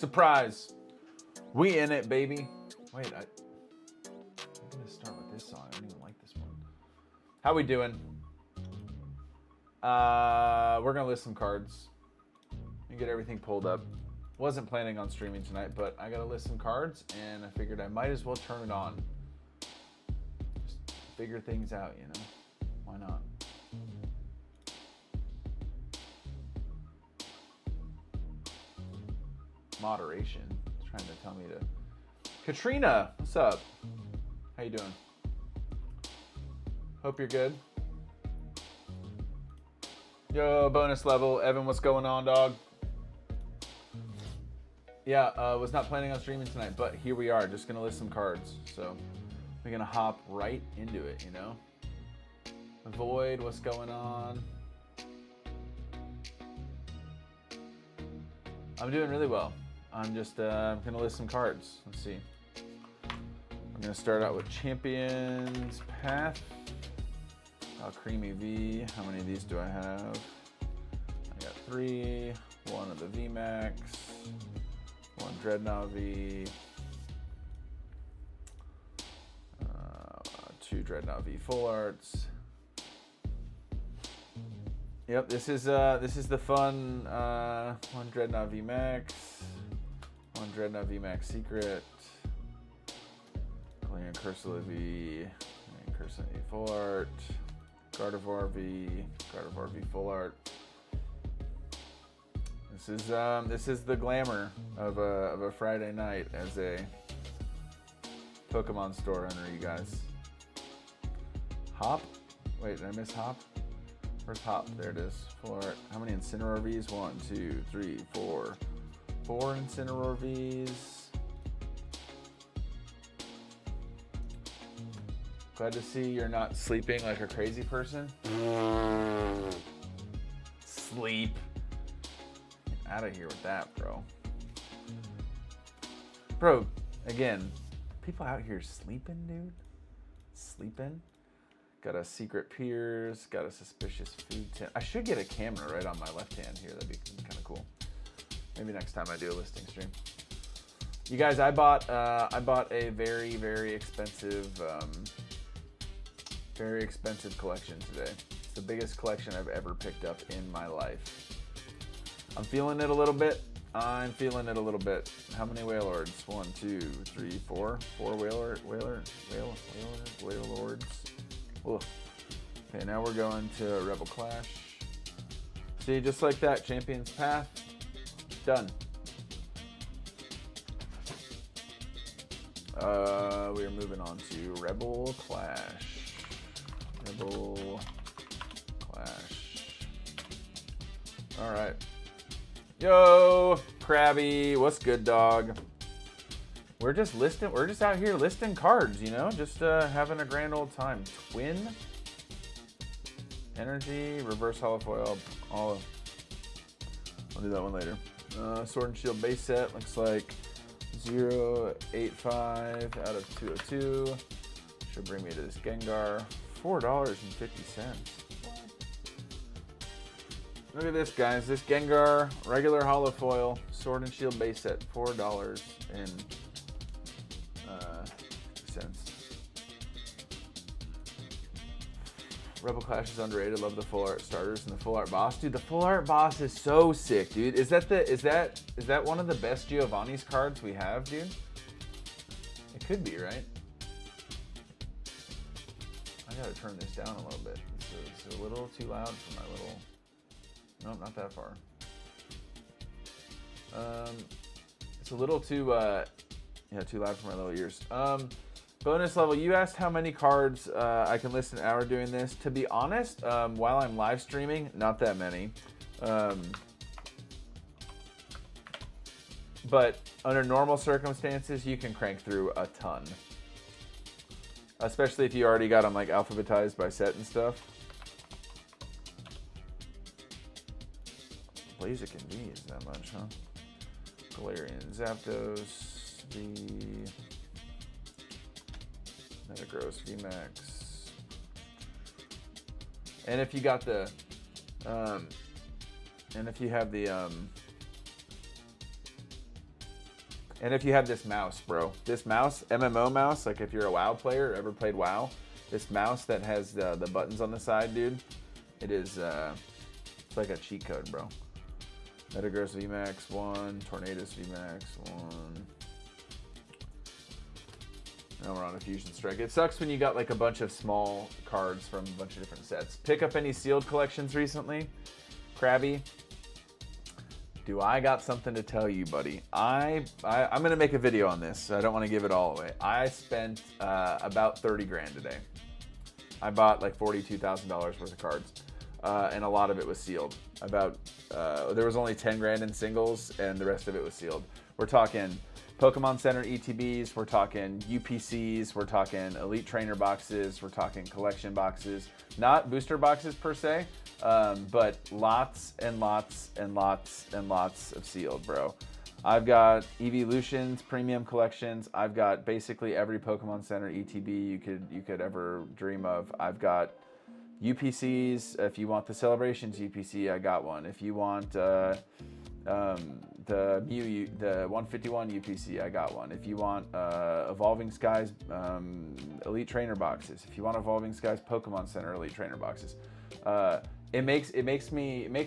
Surprise. We in it, baby. Wait, I'm going to start with this song. I don't even like this one. How we doing? We're going to list some cards and get everything pulled up. Wasn't planning on streaming tonight, but I got to list some cards, and I figured I might as well turn it on. Just figure things out, you know? Why not? Moderation. It's trying to tell me to... Katrina, what's up? How you doing? Hope you're good. Yo, bonus level. Evan, what's going on, dog? Yeah, was not planning on streaming tonight, but here we are. Just gonna list some cards. So we're gonna hop right into it, you know? Void, what's going on? I'm doing really well. I'm just gonna list some cards. Let's see. I'm gonna start out with Champions Path. Creamy V. How many of these do I have? I got 3. 1 of the VMAX. 1 Dreadnought V. 2 Dreadnought V Full Arts. Yep, this is the fun 1 Dreadnought VMAX. 1 Dreadnought VMAX Secret. Galarian Cursola V. Cursola V Full Art. Gardevoir V. Gardevoir V Full Art. This is the glamour of a Friday night as a Pokemon store owner, you guys. Hop? Wait, did I miss Hop? Where's Hop? There it is. Full Art. How many Incineroar Vs? 1, 2, 3, 4. 4 Incineroar Vs. Glad to see you're not sleeping like a crazy person. Sleep. Get out of here with that, bro. Bro, again, people out here sleeping, dude. Sleeping. Got a Secret Piers. Got a Suspicious Food Tin. I should get a camera right on my left hand here. That'd be kind of cool. Maybe next time I do a listing stream. You guys, I bought a very, very expensive collection today. It's the biggest collection I've ever picked up in my life. I'm feeling it a little bit. How many Wailords? 1, 2, 3, 4. 4 Wailords. Ugh. Okay, now we're going to Rebel Clash. See, just like that, Champions Path. Done. We are moving on to Rebel Clash. Rebel Clash. All right. Yo, Krabby, what's good, dog? We're just out here listing cards, you know, just having a grand old time. Twin Energy, Reverse Holofoil. I'll do that one later. Sword and Shield base set looks like 085 out of 202. Should bring me to this Gengar. $4.50. Look at this, guys. This Gengar regular holofoil Sword and Shield base set, $4.50. Rebel Clash is underrated. Love the full art starters and the full art boss. Dude, the full art boss is so sick, dude. Is that one of the best Giovanni's cards we have, dude? It could be, right? I gotta turn this down a little bit. It's a little too loud for my little... Nope, not that far. It's a little too, too loud for my little ears. Bonus level, you asked how many cards I can list an hour doing this. To be honest, while I'm live streaming, not that many. But under normal circumstances, you can crank through a ton. Especially if you already got them like alphabetized by set and stuff. Blaziken V is that much, huh? Galarian Zapdos, the Metagross VMAX. And if you got the, and if you have the, And if you have this mouse, bro, this mouse, MMO mouse, like if you're a WoW player, ever played WoW, this mouse that has the buttons on the side, dude, it is, it's like a cheat code, bro. Metagross VMAX 1, Tornadus VMAX 1. Now we're on a Fusion Strike. It sucks when you got like a bunch of small cards from a bunch of different sets. Pick up any sealed collections recently? Krabby? Do I got something to tell you, buddy? I'm gonna make a video on this, so I don't want to give it all away. I spent about 30 grand today. I bought like $42,000 worth of cards, and a lot of it was sealed. There was only 10 grand in singles, and the rest of it was sealed. We're talking Pokemon Center ETBs, we're talking UPCs, we're talking Elite Trainer boxes, we're talking collection boxes, not booster boxes per se, but lots and lots and lots and lots of sealed, bro. I've got Evolutions, premium collections. I've got basically every Pokemon Center ETB you could ever dream of. I've got UPCs. If you want the Celebrations UPC, I got one. If you want the Mew, the 151 UPC, I got one. If you want Evolving Skies Elite Trainer boxes, if you want Evolving Skies Pokemon Center Elite Trainer boxes, it makes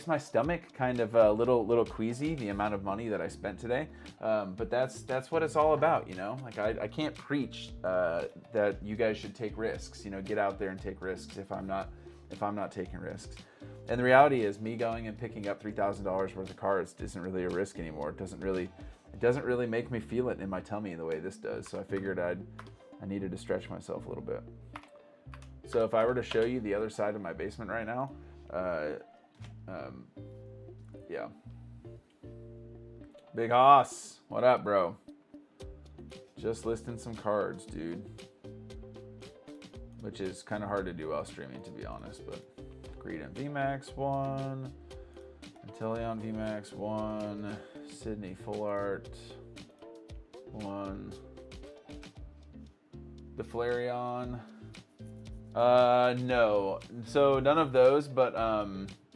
my stomach kind of a little queasy, the amount of money that I spent today. But that's what it's all about, you know. Like I can't preach that you guys should take risks, you know, get out there and take risks if I'm not taking risks. And the reality is, me going and picking up $3,000 worth of cards isn't really a risk anymore. It doesn't really make me feel it in my tummy the way this does. So I figured I needed to stretch myself a little bit. So if I were to show you the other side of my basement right now, yeah. Big Hoss, what up, bro? Just listing some cards, dude. Which is kind of hard to do while streaming, to be honest, but Greedent VMAX 1, Inteleon VMAX 1, Sydney Full Art 1, the Flareon. No, so none of those, but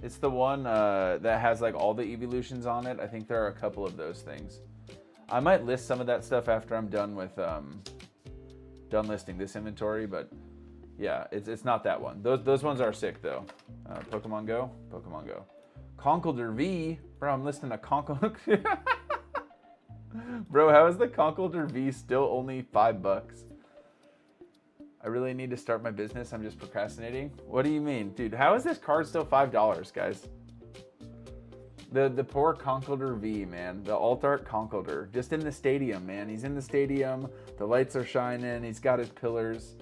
it's the one that has like all the evolutions on it. I think there are a couple of those things. I might list some of that stuff after I'm done with done listing this inventory, but yeah, it's not that one. Those ones are sick though. Pokemon Go. Conkeldurr V, bro. I'm listing a Conkeldurr. Bro, how is the Conkeldurr V still only $5? I really need to start my business. I'm just procrastinating. What do you mean, dude? How is this card still $5, guys? The poor Conkeldurr V, man. The alt art Conkeldurr, just in the stadium, man. He's in the stadium. The lights are shining. He's got his pillars.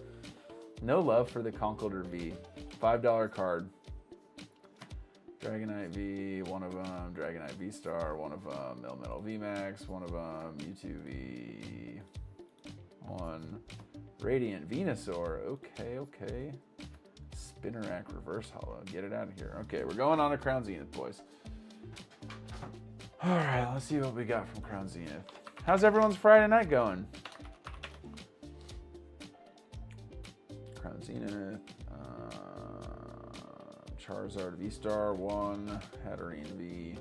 No love for the Conkeldurr V. $5 card. Dragonite V, one of them. Dragonite V-Star, one of them. Melmetal VMAX, one of them. Mewtwo V, one. Radiant Venusaur. Okay. Spinnerack Reverse Hollow. Get it out of here. Okay, we're going on to Crown Zenith, boys. All right, let's see what we got from Crown Zenith. How's everyone's Friday night going? Crown Zenith. Charizard V-Star 1. Hatterene V.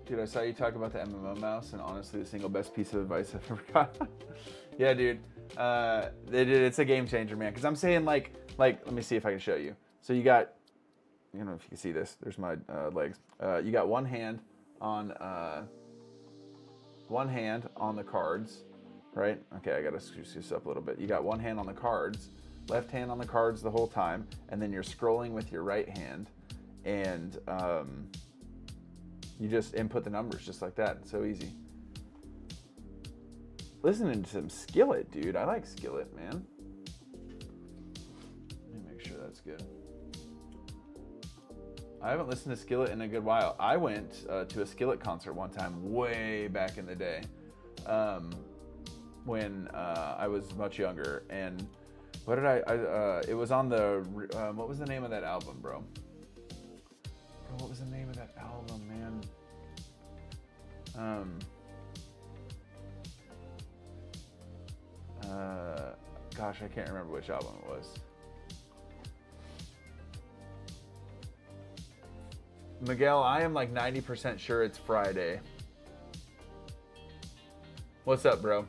Dude, I saw you talk about the MMO mouse, and honestly, the single best piece of advice I've ever got. Yeah, dude. It's a game changer, man. Because I'm saying, like, let me see if I can show you. So you got, I don't know if you can see this. There's my legs. You got one hand on the cards, right? Okay, I gotta screw this up a little bit. You got one hand on the cards, left hand on the cards the whole time, and then you're scrolling with your right hand, and you just input the numbers just like that. It's so easy. Listening to some Skillet, dude. I like Skillet, man. Let me make sure that's good. I haven't listened to Skillet in a good while. I went to a Skillet concert one time way back in the day when I was much younger. And what did it was on the, what was the name of that album, bro? What was the name of that album, man? Gosh, I can't remember which album it was. Miguel, I am like 90% sure it's Friday. What's up, bro?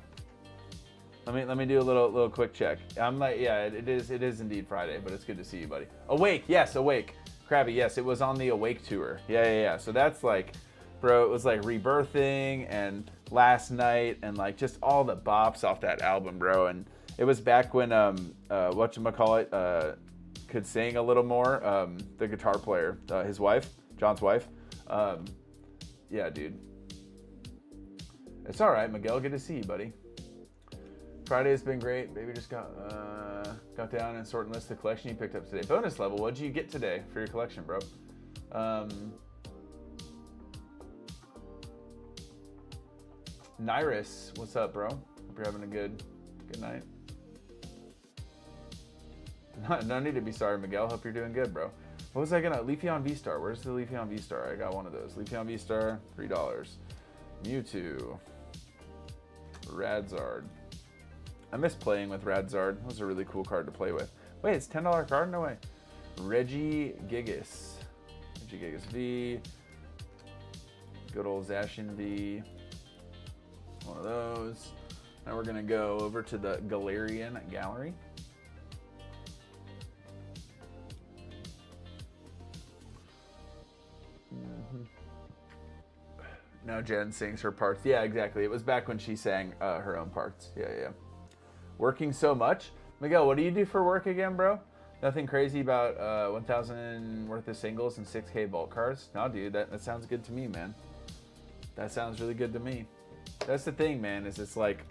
Let me do a little quick check. I'm like, yeah, it is indeed Friday, but it's good to see you, buddy. Awake, yes, Awake. Krabby, yes, it was on the Awake tour. Yeah. So that's like, bro, it was like Rebirthing and Last Night and like just all the bops off that album, bro. And it was back when whatchamacallit could sing a little more. The guitar player, his wife, John's wife. Yeah, dude. It's all right, Miguel. Good to see you, buddy. Friday has been great. Baby just got down and sorting list the collection you picked up today. Bonus level. What'd you get today for your collection, bro? Nyrus, what's up, bro? Hope you're having a good night. No need to be sorry, Miguel. Hope you're doing good, bro. What was I gonna? Leafeon V-Star. Where's the Leafeon V-Star? I got one of those. Leafeon V-Star, $3. Mewtwo. Radzard. I miss playing with Radzard. That was a really cool card to play with. Wait, it's $10 card? No way. Regigigas. Regigigas V. Good old Zacian V. One of those. Now we're gonna go over to the Galarian Gallery. Now Jen sings her parts. Yeah, exactly. It was back when she sang her own parts. Yeah. Working so much. Miguel, what do you do for work again, bro? Nothing crazy about 1,000 worth of singles and 6K bulk cards? No, dude, that sounds good to me, man. That sounds really good to me. That's the thing, man, is it's like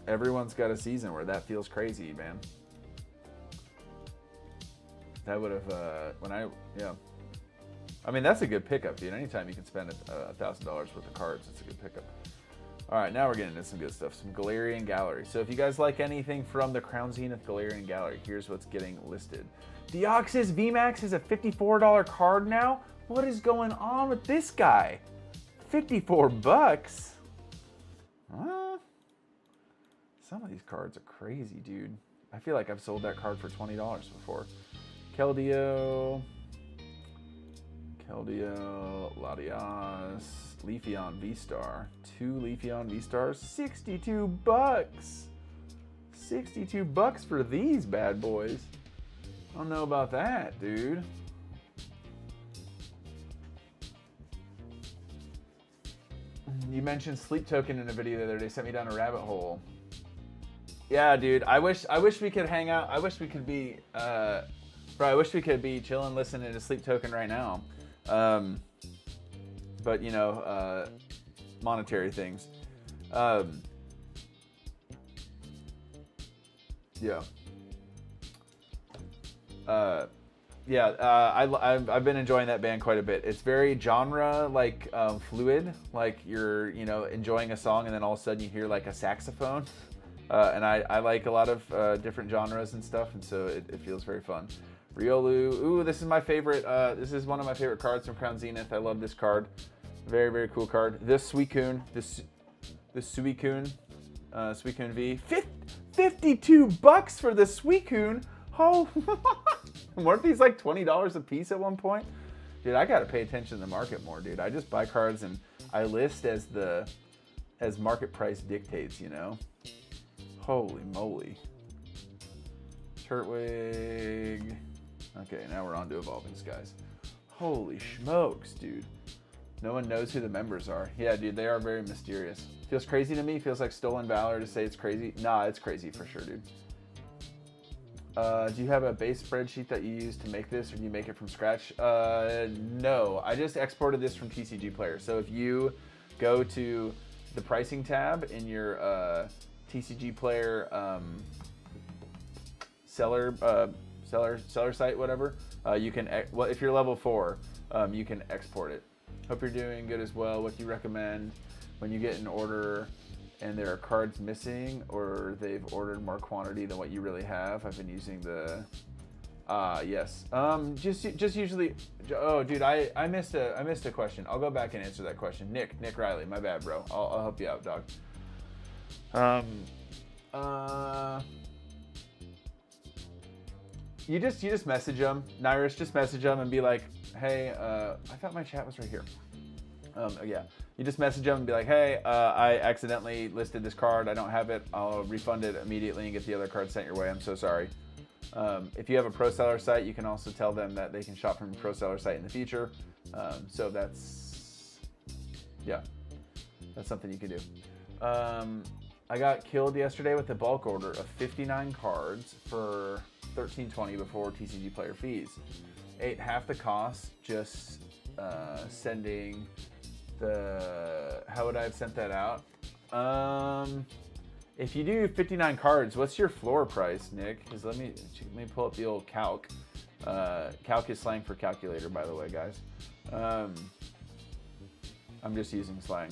everyone's got a season where that feels crazy, man. That would have, I mean, that's a good pickup, dude. Anytime you can spend $1,000 worth of cards, it's a good pickup. All right, now we're getting into some good stuff. Some Galarian Gallery. So if you guys like anything from the Crown Zenith Galarian Gallery, here's what's getting listed. Deoxys VMAX is a $54 card now? What is going on with this guy? 54 bucks? Huh? Some of these cards are crazy, dude. I feel like I've sold that card for $20 before. Keldeo, Latias, Leafeon V-Star. 2 Leafeon V-Stars, 62 bucks. 62 bucks for these bad boys. I don't know about that, dude. You mentioned Sleep Token in a video the other day. Sent me down a rabbit hole. Yeah, dude. I wish we could hang out. I wish we could be, bro. I wish we could be chilling, listening to Sleep Token right now. But you know, monetary things. I've been enjoying that band quite a bit. It's very genre like fluid, like you're enjoying a song and then all of a sudden you hear like a saxophone, and I like a lot of different genres and stuff, and so it feels very fun. Riolu, ooh, this is my favorite. This is one of my favorite cards from Crown Zenith. I love this card, very very cool card. This Suicune, this Suicune, Suicune V, 52 bucks for the Suicune. Oh. Weren't these like $20 a piece at one point? Dude, I gotta pay attention to the market more, dude. I just buy cards and I list as market price dictates, you know? Holy moly. Turtwig. Okay, now we're on to Evolving Skies. Holy smokes, dude. No one knows who the members are. Yeah, dude, they are very mysterious. Feels crazy to me. Feels like Stolen Valor to say it's crazy. Nah, it's crazy for sure, dude. Do you have a base spreadsheet that you use to make this, or do you make it from scratch? No, I just exported this from TCG Player. So if you go to the pricing tab in your TCG Player seller site, whatever, you can, well, if you're level 4, you can export it. Hope you're doing good as well. What do you recommend when you get an order and there are cards missing, or they've ordered more quantity than what you really have? I've been using the, yes. Just usually, oh dude, I missed a question. I'll go back and answer that question. Nick Riley, my bad, bro. I'll help you out, dog. You just message them, Nyrus. Just message them and be like, hey, I thought my chat was right here. Yeah, you just message them and be like, hey, I accidentally listed this card. I don't have it. I'll refund it immediately and get the other card sent your way. I'm so sorry. If you have a pro seller site, you can also tell them that they can shop from a pro seller site in the future. So that's something you can do. I got killed yesterday with a bulk order of 59 cards for $13.20 before TCG player fees. Ate half the cost just sending the... How would I have sent that out? If you do 59 cards, what's your floor price, Nick? Because let me pull up the old calc. Calc is slang for calculator, by the way, guys. I'm just using slang.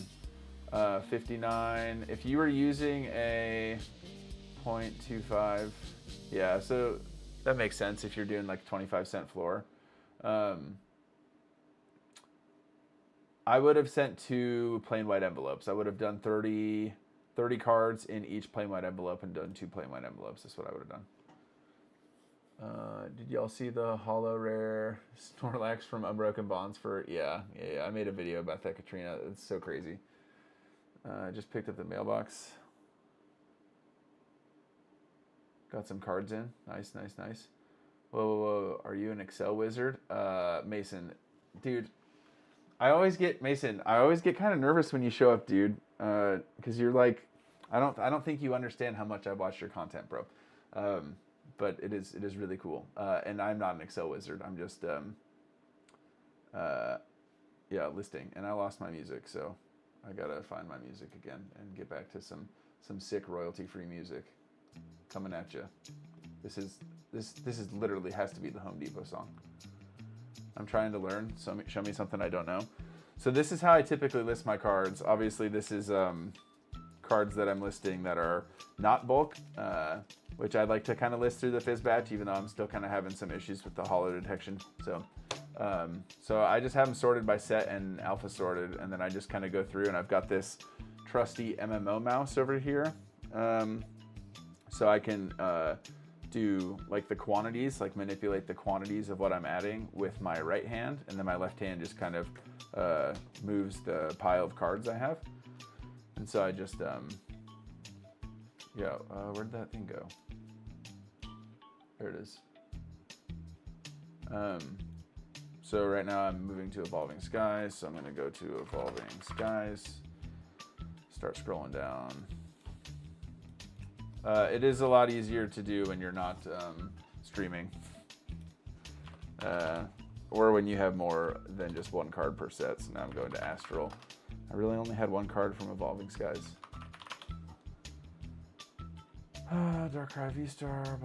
59. If you were using a 0.25, yeah, so that makes sense if you're doing like 25-cent floor. I would have sent 2 plain white envelopes. I would have done 30 cards in each plain white envelope and done 2 plain white envelopes. That's what I would have done. Did y'all see the holo rare Snorlax from Unbroken Bonds for... Yeah. I made a video about that, Katrina. It's so crazy. I just picked up the mailbox. Got some cards in. Nice. Whoa. Are you an Excel wizard? Mason. Dude, I always get kind of nervous when you show up, dude. Because you're like... I don't think you understand how much I watch your content, bro. But it is really cool. And I'm not an Excel wizard. I'm just listing. And I lost my music, so I gotta find my music again and get back to some sick royalty-free music coming at you. This is literally has to be the Home Depot song. I'm trying to learn. So show me something I don't know. So this is how I typically list my cards. Obviously, this is cards that I'm listing that are not bulk, which I'd like to kind of list through the Fizz batch, even though I'm still kind of having some issues with the holo detection. So I just have them sorted by set and alpha sorted, and then I just kind of go through, and I've got this trusty MMO mouse over here. So I can do like the quantities, like manipulate the quantities of what I'm adding with my right hand, and then my left hand just kind of moves the pile of cards I have. And so I just, where'd that thing go? There it is. So right now I'm moving to Evolving Skies, so I'm gonna go to Evolving Skies, start scrolling down. It is a lot easier to do when you're not streaming, or when you have more than just 1 card per set. So now I'm going to Astral. I really only had 1 card from Evolving Skies. Darkrai V-Star.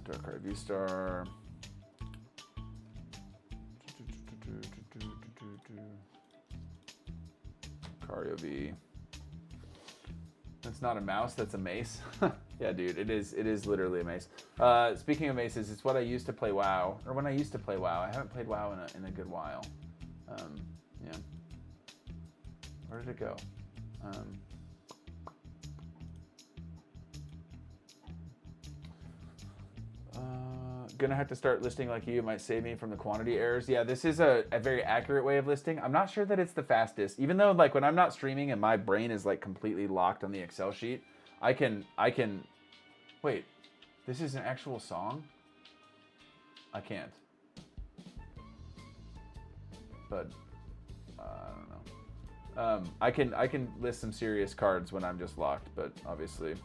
Darkrai V-Star. Cario V. That's not a mouse, that's a mace. Yeah, dude, it is literally a mace. Speaking of maces, it's what I used to play WoW, or when I used to play WoW. I haven't played WoW in a good while. Yeah. Where did it go? Gonna have to start listing like you. It might save me from the quantity errors. Yeah, this is a very accurate way of listing. I'm not sure that it's the fastest, even though like when I'm not streaming and my brain is like completely locked on the Excel sheet, I can wait, this is an actual song? I can't, but I don't know. I can list some serious cards when I'm just locked, but obviously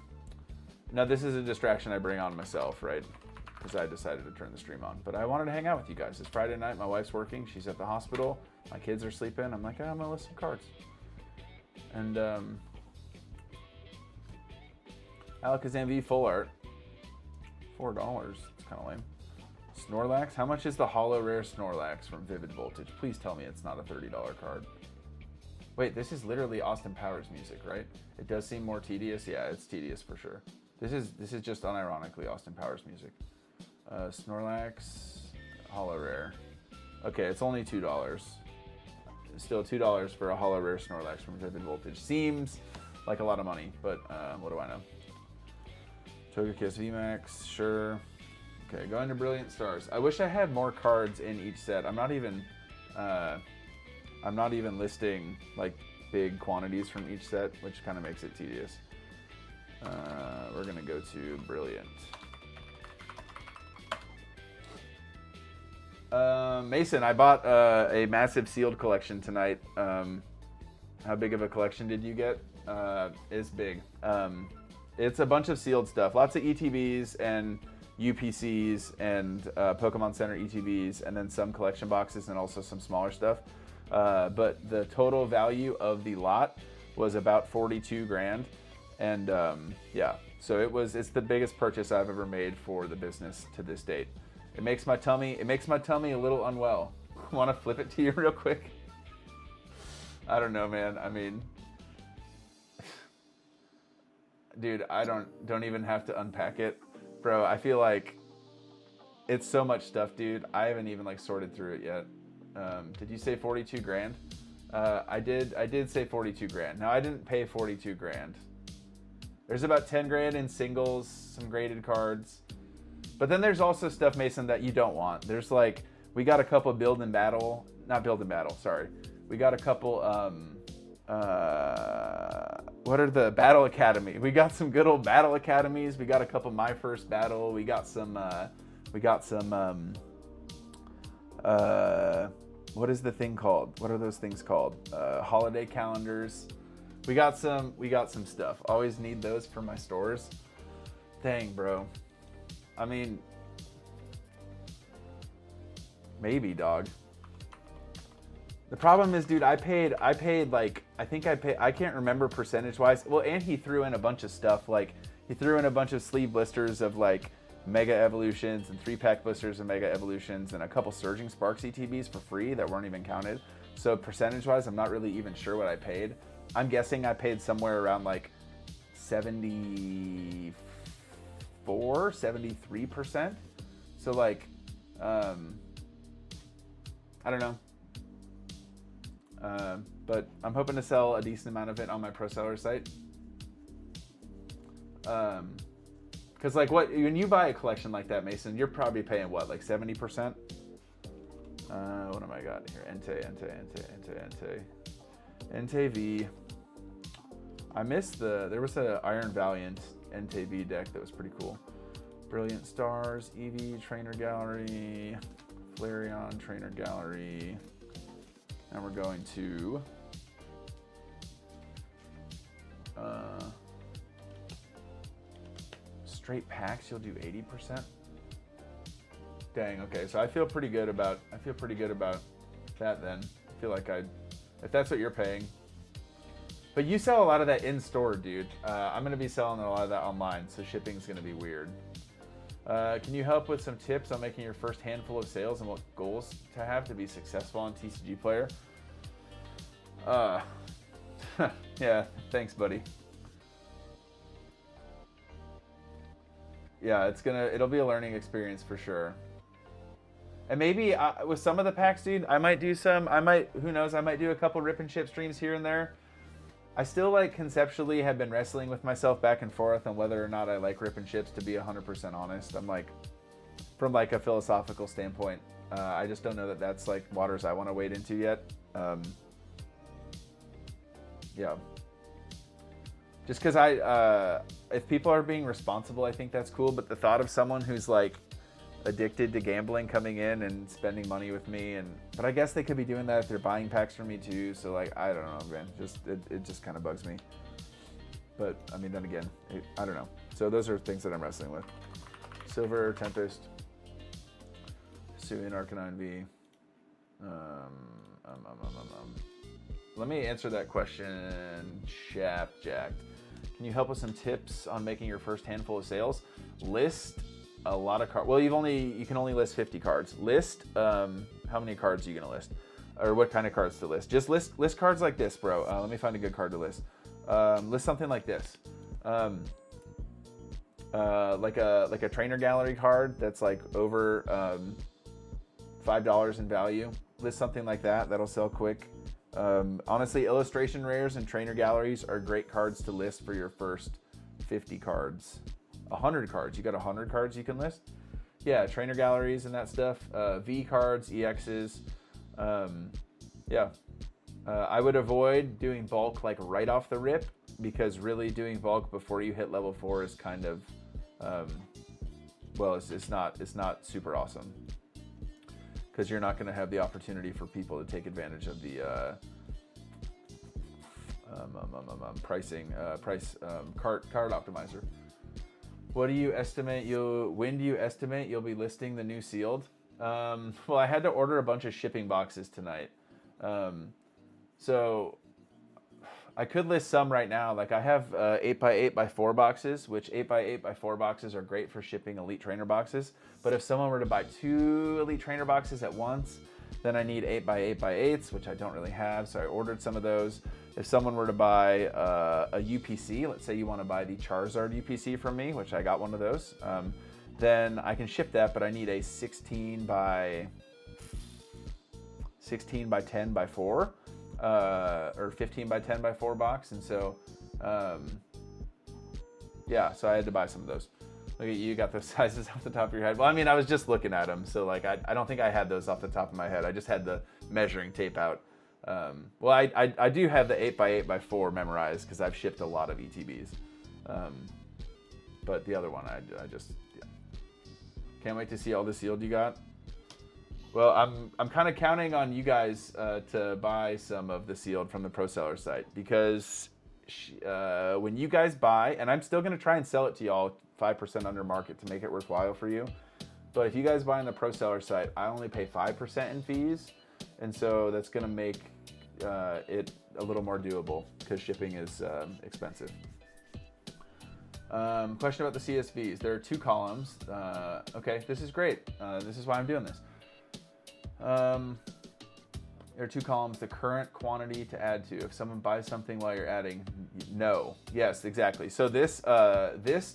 now this is a distraction I bring on myself, right? Because I decided to turn the stream on. But I wanted to hang out with you guys. It's Friday night. My wife's working. She's at the hospital. My kids are sleeping. I'm like, I'm going to list some cards. And Alakazam V full art. $4. It's kind of lame. Snorlax. How much is the holo rare Snorlax from Vivid Voltage? Please tell me it's not a $30 card. Wait, this is literally Austin Powers music, right? It does seem more tedious. Yeah, it's tedious for sure. This is just unironically Austin Powers music. Snorlax, holo rare. Okay, it's only $2. Still $2 for a holo rare Snorlax from Vivid Voltage. Seems like a lot of money, but what do I know? Togekiss VMAX, sure. Okay, going to Brilliant Stars. I wish I had more cards in each set. I'm not even listing like big quantities from each set, which kind of makes it tedious. We're gonna go to Brilliant. Mason, I bought a massive sealed collection tonight. How big of a collection did you get? It's big. It's a bunch of sealed stuff. Lots of ETBs and UPCs and Pokemon Center ETBs, and then some collection boxes and also some smaller stuff. But the total value of the lot was about 42 grand. And yeah, so it's the biggest purchase I've ever made for the business to this date. It makes my tummy a little unwell. Want to flip it to you real quick? I don't know, man. I mean, dude, I don't even have to unpack it, bro. I feel like it's so much stuff, dude. I haven't even like sorted through it yet. Did you say 42 grand? I did say 42 grand. Now I didn't pay 42 grand. There's about 10 grand in singles, some graded cards. But then there's also stuff, Mason, that you don't want. There's like, we got a couple We got a couple, what are the Battle Academy? We got some good old Battle Academies. We got a couple My First Battle. We got some, what is the thing called? What are those things called? Holiday calendars. We got some stuff. Always need those for my stores. Dang, bro. I mean, maybe, dog. The problem is, dude, I paid like, I can't remember percentage wise. Well, and he threw in a bunch of stuff. Like, he threw in a bunch of sleeve blisters of like Mega Evolutions and 3-pack blisters of Mega Evolutions and a couple Surging Sparks ETBs for free that weren't even counted. So percentage wise, I'm not really even sure what I paid. I'm guessing I paid somewhere around like 73%. So like, I don't know. But I'm hoping to sell a decent amount of it on my pro seller site. Cause like when you buy a collection like that, Mason, you're probably paying what, like 70%? What am I got here? Entei V. I missed there was a Iron Valiant Entei V deck that was pretty cool. Brilliant Stars, Eevee, Trainer Gallery, Flareon, Trainer Gallery. And we're going to straight packs. You'll do 80%. Dang. Okay, so I feel pretty good about that. Then I feel like if that's what you're paying. But you sell a lot of that in store, dude. I'm gonna be selling a lot of that online, so shipping's gonna be weird. Can you help with some tips on making your first handful of sales and what goals to have to be successful on TCG Player? Yeah, thanks, buddy. Yeah, it'll be a learning experience for sure. And maybe with some of the packs, dude, who knows, I might do a couple rip and ship streams here and there. I still like conceptually have been wrestling with myself back and forth on whether or not I like rip and ships, to be 100% honest. I'm like, from like a philosophical standpoint, I just don't know that that's like waters I want to wade into yet. Yeah. Just because if people are being responsible, I think that's cool. But the thought of someone who's like addicted to gambling coming in and spending money with me, but I guess they could be doing that if they're buying packs from me too. So like, I don't know, man. It just kind of bugs me. But I mean, then again, I don't know. So those are things that I'm wrestling with. Silver Tempest, Hisuian Arcanine V. Let me answer that question, Jacked. Can you help with some tips on making your first handful of sales? List a lot of cards. Well, you can only list 50 cards. List how many cards are you gonna list, or what kind of cards to list? Just list cards like this, bro. Let me find a good card to list. List something like this, like a trainer gallery card that's like over $5 in value. List something like that. That'll sell quick. Honestly, illustration rares and trainer galleries are great cards to list for your first 50 cards. 100 cards. You got 100 cards you can list? Yeah, trainer galleries and that stuff. V cards, EXs. Yeah. I would avoid doing bulk like right off the rip, because really doing bulk before you hit level 4 is kind of, well, it's not super awesome, because you're not going to have the opportunity for people to take advantage of the card optimizer. When do you estimate you'll be listing the new sealed? Well, I had to order a bunch of shipping boxes tonight. So I could list some right now. Like I have 8x8x4 boxes, which 8x8x4 boxes are great for shipping Elite Trainer boxes. But if someone were to buy 2 Elite Trainer boxes at once, then I need 8x8x8s, which I don't really have. So I ordered some of those. If someone were to buy a UPC, let's say you want to buy the Charizard UPC from me, which I got one of those, then I can ship that, but I need a 16 by 10 by 4. Or 15 by 10 by 4 box, and so yeah, so I had to buy some of those. Look at you, got those sizes off the top of your head. Well, I mean, I was just looking at them, so like I don't think I had those off the top of my head. I just had the measuring tape out. Well, I do have the 8x8x4 memorized because I've shipped a lot of ETBs, but the other one I just can't wait to see all the sealed you got. Well, I'm kind of counting on you guys to buy some of the sealed from the Pro Seller site, because when you guys buy, and I'm still going to try and sell it to y'all 5% under market to make it worthwhile for you, but if you guys buy on the Pro Seller site, I only pay 5% in fees, and so that's going to make it a little more doable because shipping is expensive. Question about the CSVs. There are 2 columns. Okay, this is great. This is why I'm doing this. There are 2 columns, the current quantity to add to. If someone buys something while you're adding, no. Yes, exactly. So this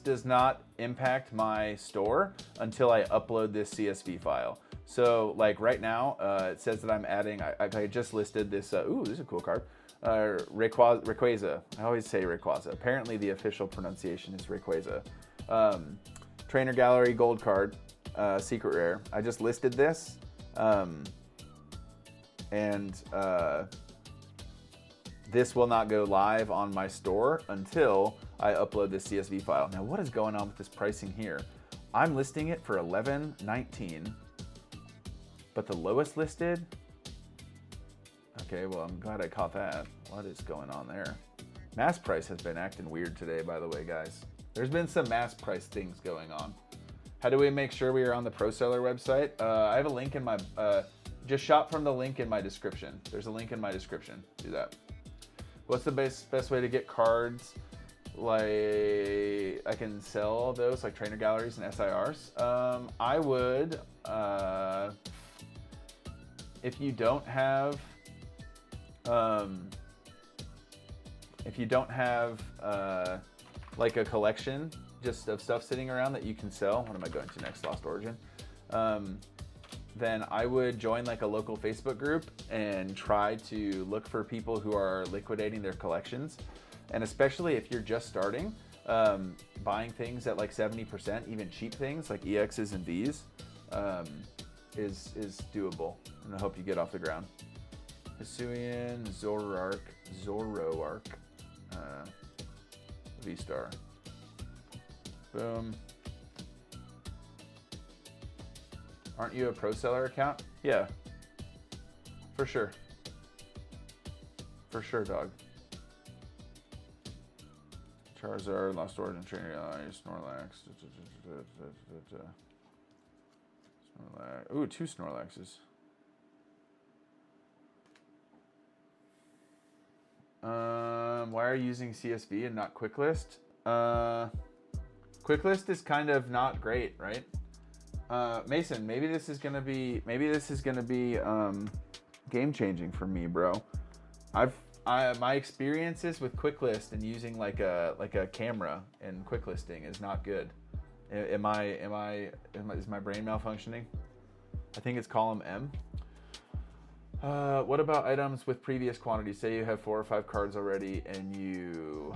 does not impact my store until I upload this CSV file. So like right now, it says that I'm adding, I just listed this, ooh, this is a cool card, Rayquaza. I always say Rayquaza. Apparently the official pronunciation is Rayquaza. Trainer Gallery Gold card, secret rare. I just listed this. This will not go live on my store until I upload this CSV file. Now, what is going on with this pricing here? I'm listing it for $11.19, but the lowest listed. Okay, well, I'm glad I caught that. What is going on there? Mass price has been acting weird today, by the way, guys. There's been some mass price things going on. How do we make sure we are on the Pro Seller website? I have a link in my, just shop from the link in my description. There's a link in my description. Do that. What's the best way to get cards? Like, I can sell those, like trainer galleries and SIRs. I would, if you don't have, like a collection just of stuff sitting around that you can sell. What am I going to next? Lost Origin. Then I would join like a local Facebook group and try to look for people who are liquidating their collections. And especially if you're just starting, buying things at like 70%, even cheap things like EXs and Vs, is doable. And I hope you get off the ground. Hisuian, Zoroark, V-Star. Boom. Aren't you a Pro Seller account? Yeah. For sure. For sure, dog. Charizard, Lost Origin, Trainer Gallery, Snorlax. Snorlax. Ooh, 2 Snorlaxes. Why are you using CSV and not QuickList? QuickList is kind of not great, right? Mason, maybe this is gonna be game changing for me, bro. My experiences with QuickList and using like a camera and QuickListing is not good. Is my brain malfunctioning? I think it's column M. What about items with previous quantities? Say you have 4 or 5 cards already and you...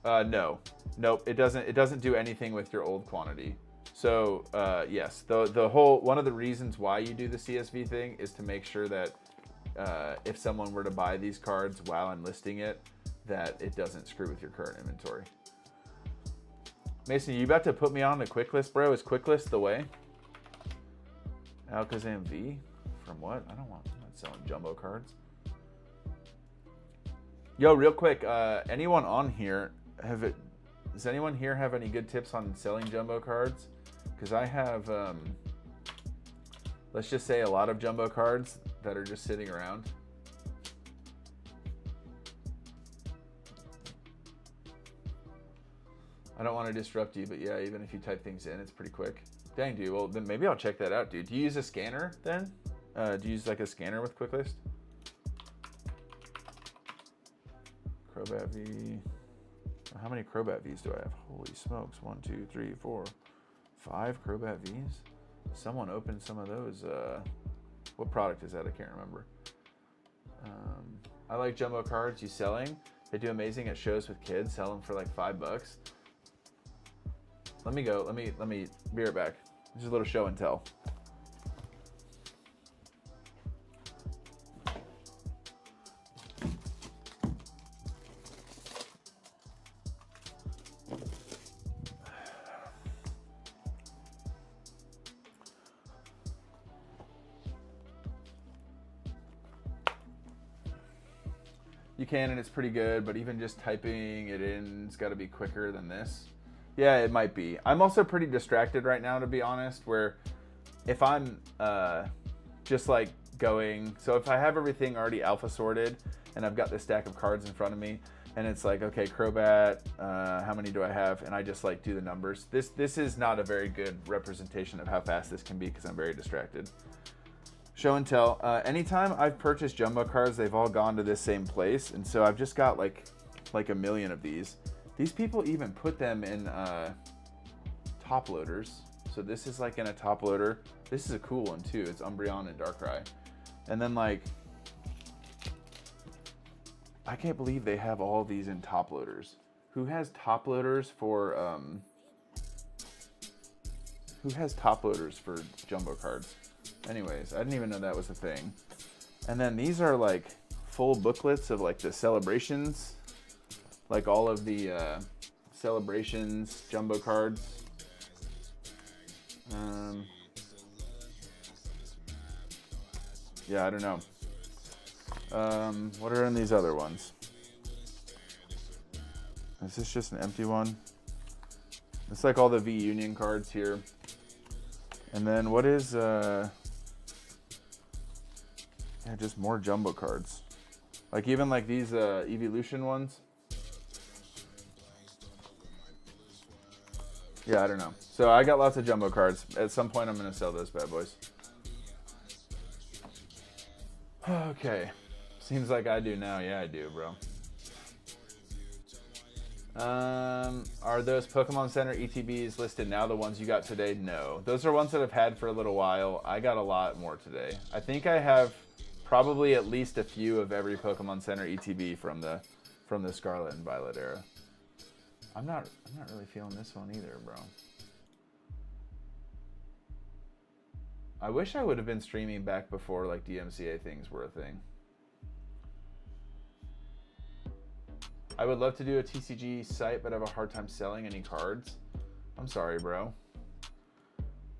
no. Nope, it doesn't do anything with your old quantity. So, yes, the whole... One of the reasons why you do the CSV thing is to make sure that if someone were to buy these cards while enlisting it, that it doesn't screw with your current inventory. Mason, you about to put me on the quick list, bro? Is quick list the way? Alakazam V? From what? I'm not selling jumbo cards. Yo, real quick, anyone on here does anyone here have any good tips on selling jumbo cards? Because I have, let's just say a lot of jumbo cards that are just sitting around. I don't want to disrupt you, but yeah, even if you type things in, it's pretty quick. Dang, dude. Well, then maybe I'll check that out, dude. Do you use a scanner then? Do you use like a scanner with QuickList? Crobat V. How many Crobat Vs do I have? Holy smokes. 1, 2, 3, 4, 5 Crobat Vs? Someone opened some of those. What product is that? I can't remember. I like jumbo cards. You selling? They do amazing at shows with kids. Sell them for like $5. Let me go. Let me be right back. Just a little show and tell. You can, and it's pretty good, but even just typing it in, it's got to be quicker than this. Yeah, it might be. I'm also pretty distracted right now, to be honest, where if I'm just like going, so if I have everything already alpha sorted and I've got this stack of cards in front of me and it's like, okay, Crobat, how many do I have? And I just like do the numbers. This is not a very good representation of how fast this can be because I'm very distracted. Show and tell. Anytime I've purchased jumbo cards, they've all gone to this same place. And so I've just got like a million of these. These people even put them in top loaders. So this is like in a top loader. This is a cool one too. It's Umbreon and Darkrai. And then like, I can't believe they have all these in top loaders. Who has top loaders for jumbo cards? Anyways, I didn't even know that was a thing. And then these are like full booklets of like the celebrations. Like all of the celebrations jumbo cards. Yeah, I don't know. What are in these other ones? Is this just an empty one? It's like all the V Union cards here. And then what is, yeah, just more jumbo cards. Like even like these Evolution ones. Yeah, I don't know. So I got lots of jumbo cards. At some point I'm going to sell those bad boys. Okay. Seems like I do now. Yeah, I do, bro. Are those Pokemon Center ETBs listed now, the ones you got today? No. Those are ones that I've had for a little while. I got a lot more today. I think I have probably at least a few of every Pokemon Center ETB from the Scarlet and Violet era. I'm not really feeling this one either, bro. I wish I would have been streaming back before like DMCA things were a thing. I would love to do a TCG site, but I have a hard time selling any cards. I'm sorry, bro.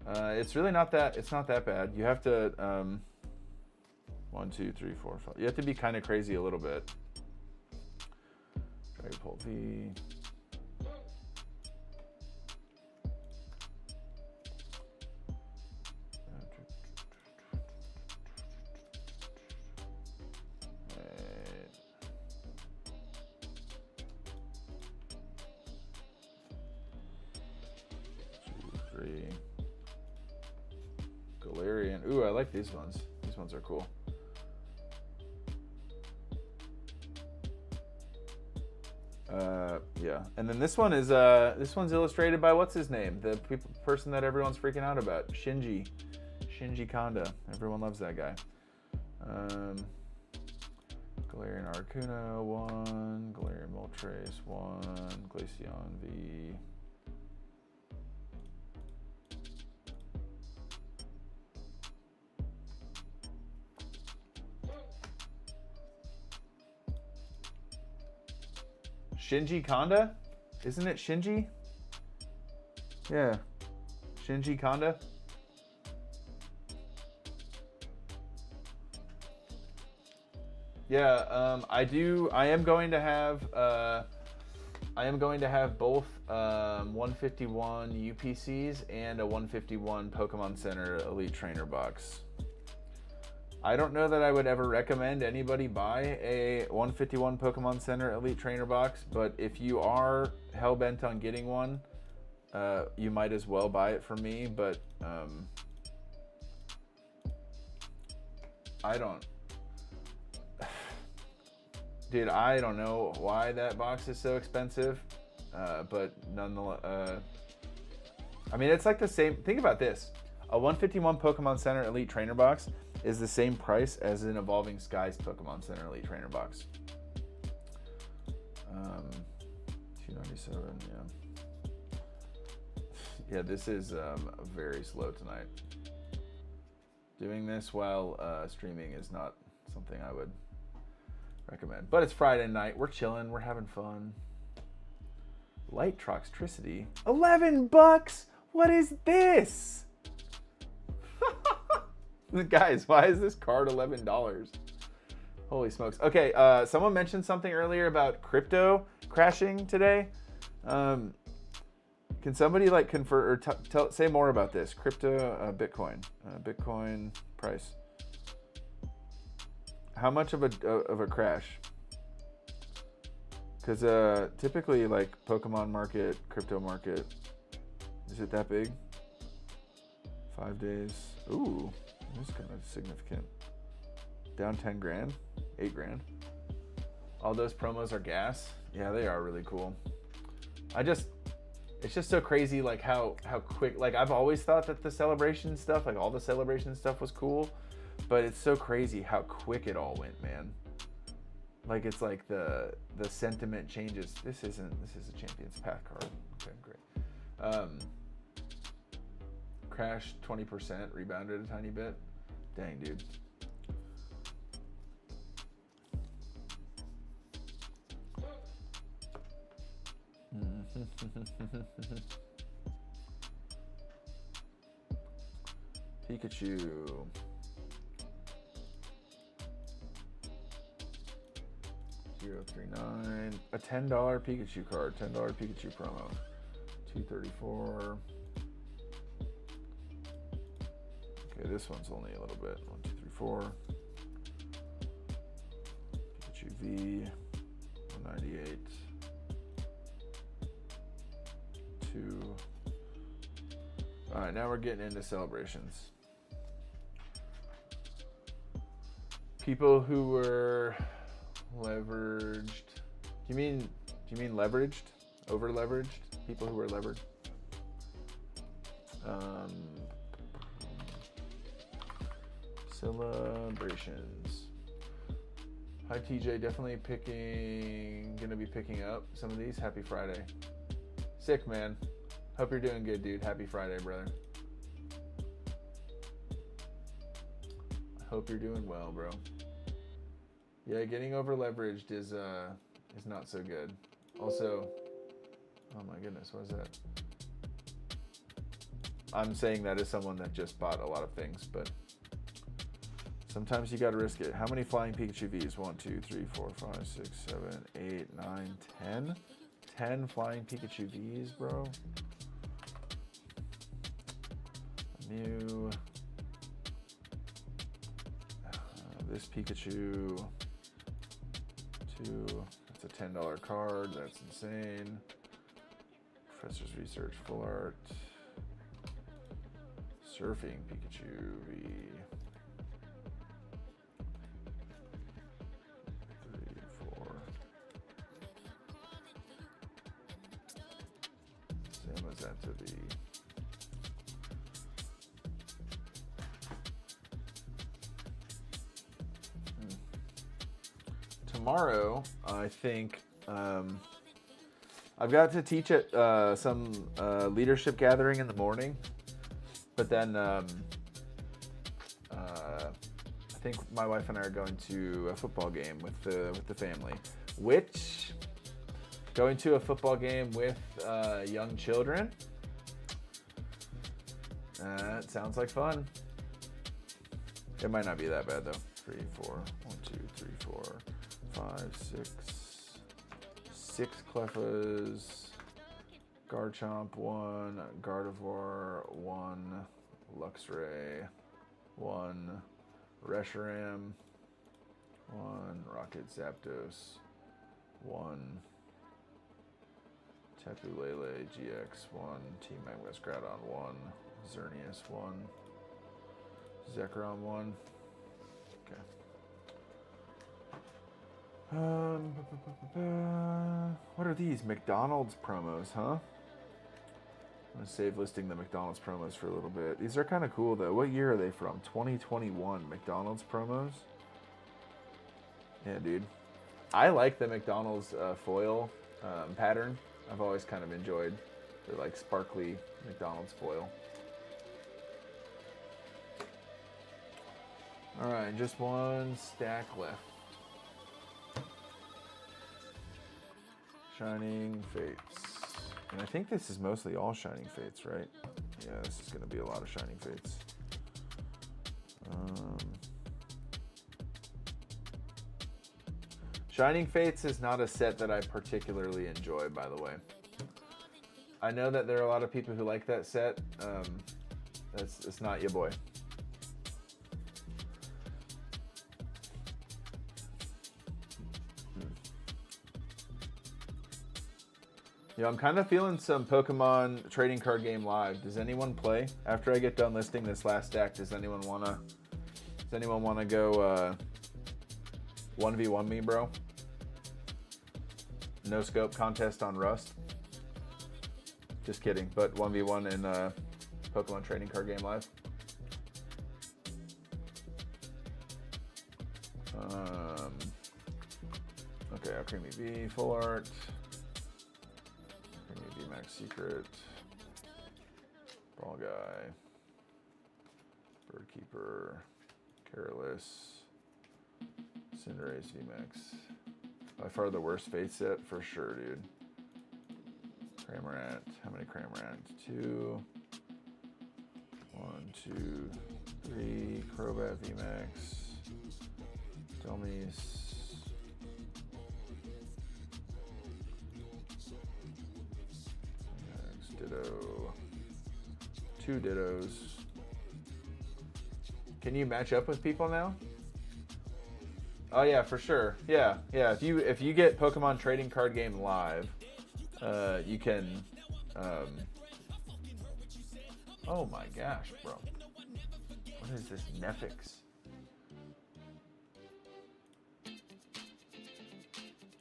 It's really not that. It's not that bad. You have to 1, 2, 3, 4, 5. You have to be kind of crazy a little bit. Dragapult V. Galarian. Ooh, I like these ones. These ones are cool. Yeah. And then this one is this one's illustrated by what's his name? The person that everyone's freaking out about. Shinji Shinji Kanda. Everyone loves that guy. Galarian Articuno, 1. Galarian Moltres, 1. Glaceon V. Shinji Kanda? Isn't it Shinji? Yeah. Shinji Kanda? Yeah, I am going to have both 151 UPCs and a 151 Pokemon Center Elite Trainer box. I don't know that I would ever recommend anybody buy a 151 Pokemon Center Elite Trainer box, but if you are hell-bent on getting one, you might as well buy it from me, but I don't know why that box is so expensive, but nonetheless, I mean, it's like the same. Think about this. A 151 Pokemon Center Elite Trainer box is the same price as an Evolving Skies Pokemon Center Elite Trainer box. 297, yeah. Yeah, this is very slow tonight. Doing this while streaming is not something I would recommend. But it's Friday night. We're chilling. We're having fun. Light Troxtricity. $11? What is this? Guys, why is this card $11? Holy smokes. Okay, someone mentioned something earlier about crypto crashing today. Can somebody like convert or say more about this? Crypto, Bitcoin price. How much of a crash? Because typically, like Pokemon market, crypto market, is it that big? 5 days. Ooh, that's kind of significant. Down 10 grand, 8 grand. All those promos are gas. Yeah, they are really cool. It's just so crazy, like how quick. Like I've always thought that the celebration stuff, like all the celebration stuff, was cool. But it's so crazy how quick it all went, man. Like it's like the sentiment changes. This is a Champions Path card. Okay, great. Crashed 20%, rebounded a tiny bit. Dang, dude. Pikachu. 039. A $10 Pikachu card. $10 Pikachu promo. 234. Okay, this one's only a little bit. 1, 2, 3, 4. Pikachu V. 198. 2. All right, now we're getting into celebrations. People who were leveraged. Do you mean leveraged? Over leveraged? People who were levered. Celebrations. Hi TJ, definitely gonna be picking up some of these. Happy Friday. Sick, man. Hope you're doing good, dude. Happy Friday, brother. Hope you're doing well, bro. Yeah, getting over leveraged is not so good. Also, oh my goodness, what is that? I'm saying that as someone that just bought a lot of things, but sometimes you gotta risk it. How many flying Pikachu Vs? 1, 2, 3, 4, 5, 6, 7, 8, 9, 10? 10 flying Pikachu Vs, bro. Mew. This Pikachu. 2. That's a $10 card. That's insane. Professor's Research Full Art. Surfing Pikachu V. 3, 4. Samazenta V. tomorrow, I think I've got to teach at some leadership gathering in the morning, but then I think my wife and I are going to a football game with the family. Which going to a football game with young children. It sounds like fun. It might not be that bad though. 3, 4, 1, 2, 3, 4, 5, 6 Clefas, Garchomp 1, Gardevoir 1, Luxray 1, Reshiram 1, Rocket Zapdos 1, Tapu Lele GX 1, Team Groudon 1, Xerneas 1, Zekrom 1. Okay. What are these? McDonald's promos, huh? I'm going to save listing the McDonald's promos for a little bit. These are kind of cool, though. What year are they from? 2021 McDonald's promos? Yeah, dude. I like the McDonald's foil pattern. I've always kind of enjoyed the like sparkly McDonald's foil. All right, just one stack left. Shining Fates. And I think this is mostly all Shining Fates, right? Yeah, this is going to be a lot of Shining Fates. Shining Fates is not a set that I particularly enjoy, by the way. I know that there are a lot of people who like that set. It's not your boy. Yeah, I'm kind of feeling some Pokemon trading card game live. Does anyone play? After I get done listing this last stack, does anyone wanna go 1v1 me, bro? No scope contest on Rust. Just kidding, but 1v1 in Pokemon trading card game live. Okay, Alcremie V, Full Art. Max Secret, Ball Guy, Birdkeeper, Careless, Cinderace VMAX. By far the worst Fate set for sure, dude. Cramorant. How many Cramorant? 2. 1, 2, 3. Crobat VMAX. Delmise. Ditto. 2 Dittos. Can you match up with people now? Oh yeah, for sure. Yeah. If you get Pokemon Trading Card Game live, you can. Oh my gosh, bro! What is this Nefix?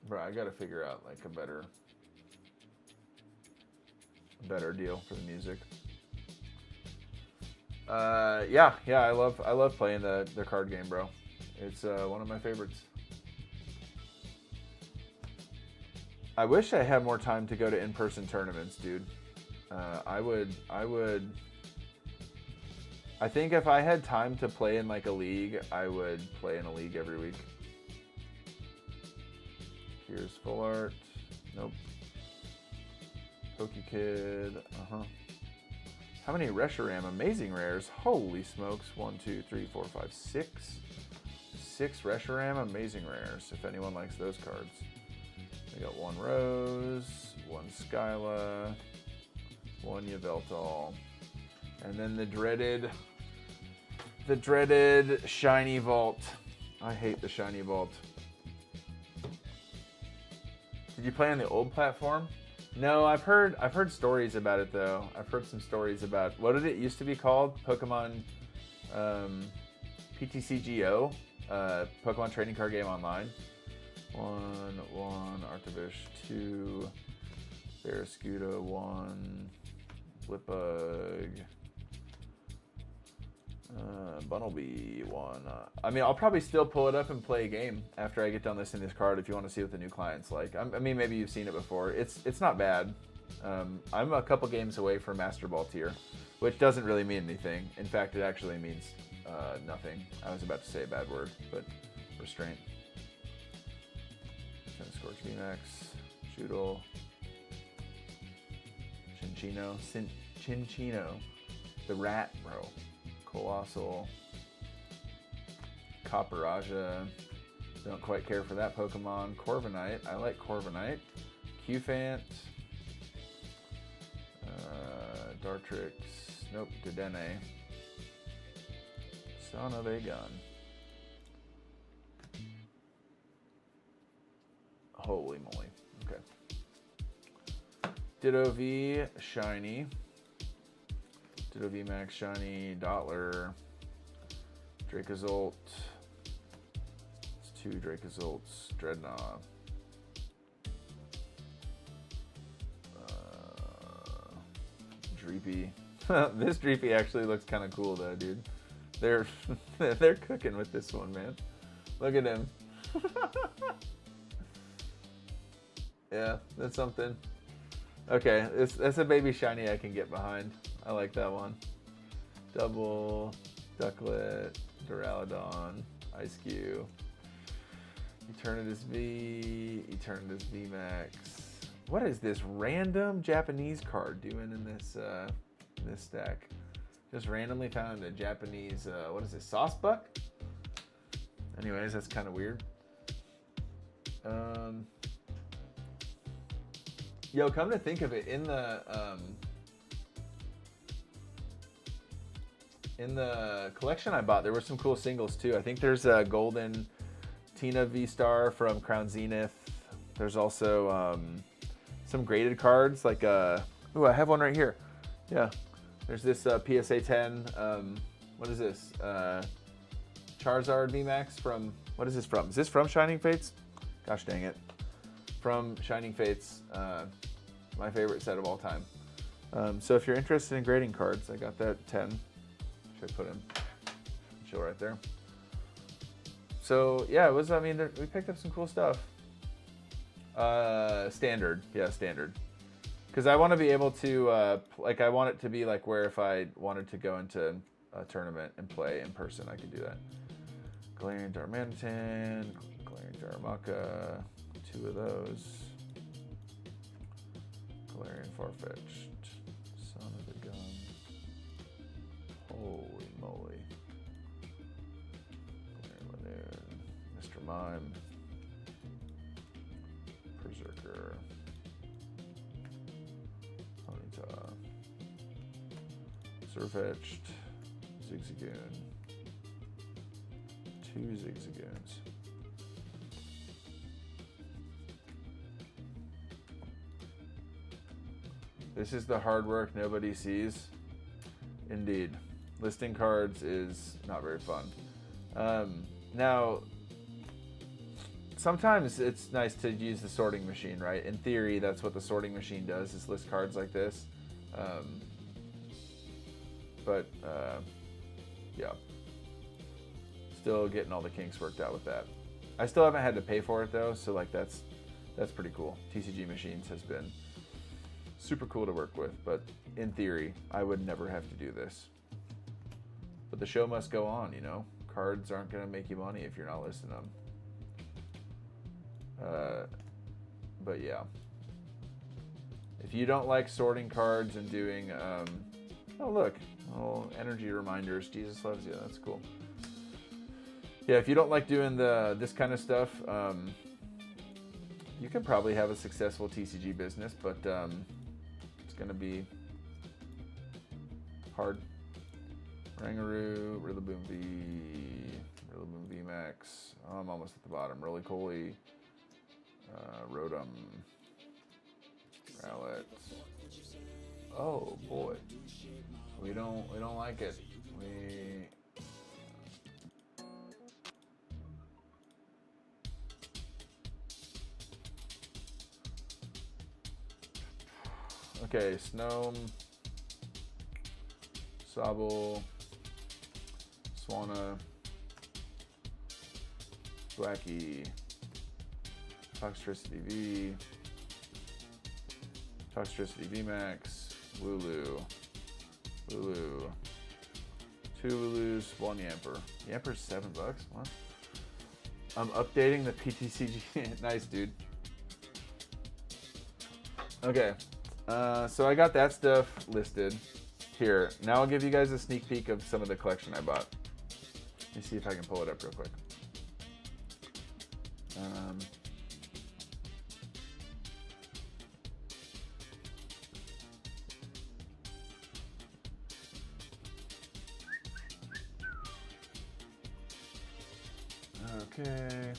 Bro, I gotta figure out like a better deal for the music. Yeah, I love playing the card game, bro. It's one of my favorites. I wish I had more time to go to in-person tournaments, dude. I think if I had time to play in like a league, I would play in a league every week. Here's Full Art. Nope. Pokekid, How many Reshiram Amazing Rares? Holy smokes. 1, 2, 3, 4, 5, 6. 6 Reshiram Amazing Rares, if anyone likes those cards. We got 1 Rose, 1 Skyla, 1 Yveltal, and then the dreaded Shiny Vault. I hate the Shiny Vault. Did you play on the old platform? No, I've heard stories about it though. I've heard some stories about what did it used to be called? Pokemon PTCGO, Pokemon Trading Card Game Online. 1 Artivish, 2 Barraskewda, 1 Blipbug, Bunnelby one. I mean, I'll probably still pull it up and play a game after I get done listing this card if you want to see what the new client's like. I mean, maybe you've seen it before. It's not bad. I'm a couple games away from Master Ball tier, which doesn't really mean anything. In fact, it actually means nothing. I was about to say a bad word, but restraint. Scorch VMAX, Shoodle, Chinchino, the rat, bro. Colossal, Copperaja, don't quite care for that Pokemon. Corviknight, I like Corviknight. Qfant, Dartrix, nope, Dedenne. Son of a gun. Holy moly, okay. Ditto V, Shiny. Ditto VMAX, Shiny, Dottler, Dracozolt. It's 2 Dracozolts, Dreadnought. Dreepy. This Dreepy actually looks kind of cool though, dude. They're cooking with this one, man. Look at him. Yeah, that's something. Okay, that's a baby shiny I can get behind. I like that one. Double, Ducklet, Duraludon, Ice-Q, Eternatus V, Eternatus VMAX. What is this random Japanese card doing in this this stack? Just randomly found a Japanese, what is this, Saucebuck? Anyways, that's kind of weird. Yo, come to think of it, in the collection I bought, there were some cool singles too. I think there's a golden Tina V-Star from Crown Zenith. There's also some graded cards, like ooh, I have one right here. Yeah, there's this PSA 10. What is this? Charizard VMAX from, what is this from? Is this from Shining Fates? Gosh dang it. From Shining Fates, my favorite set of all time. So if you're interested in grading cards, I got that 10. Should I put in? Show right there. So yeah, it was, I mean, we picked up some cool stuff. Standard, yeah, standard. Because I want to be able to, like, I want it to be like where if I wanted to go into a tournament and play in person, I could do that. Galarian Darmanitan, Galarian Darumaka, 2 of those. Galarian Farfetch'd, son of a gun. Holy moly. Galarian Lanoon, Mr. Mime, Berserker, Ponyta, Surfetch'd, Zigzagoon, 2 Zigzagoons. This is the hard work nobody sees. Indeed. Listing cards is not very fun. Now, sometimes it's nice to use the sorting machine, right? In theory, that's what the sorting machine does, is list cards like this. Yeah. Still getting all the kinks worked out with that. I still haven't had to pay for it though, so like that's pretty cool. TCG Machines has been super cool to work with, but in theory, I would never have to do this. But the show must go on, you know? Cards aren't gonna make you money if you're not listing them. But yeah. If you don't like sorting cards and doing, oh look, oh, energy reminders, Jesus loves you, that's cool. Yeah, if you don't like doing this kind of stuff, you can probably have a successful TCG business, but it's gonna be hard. Rangaroo, Rillaboom V, Rillaboom VMAX. Oh, I'm almost at the bottom. Roly-Poly, Rotom, Rowlet. Oh boy, we don't like it. Okay, Snom, Sobble, Swanna, Wacky, Toxtricity V, Toxtricity VMAX, Lulu, 2 Lulus, 1 Yamper. Yamper's $7. What? I'm updating the PTCG. Nice, dude. Okay, so I got that stuff listed here. Now I'll give you guys a sneak peek of some of the collection I bought. Let me see if I can pull it up real quick. Okay.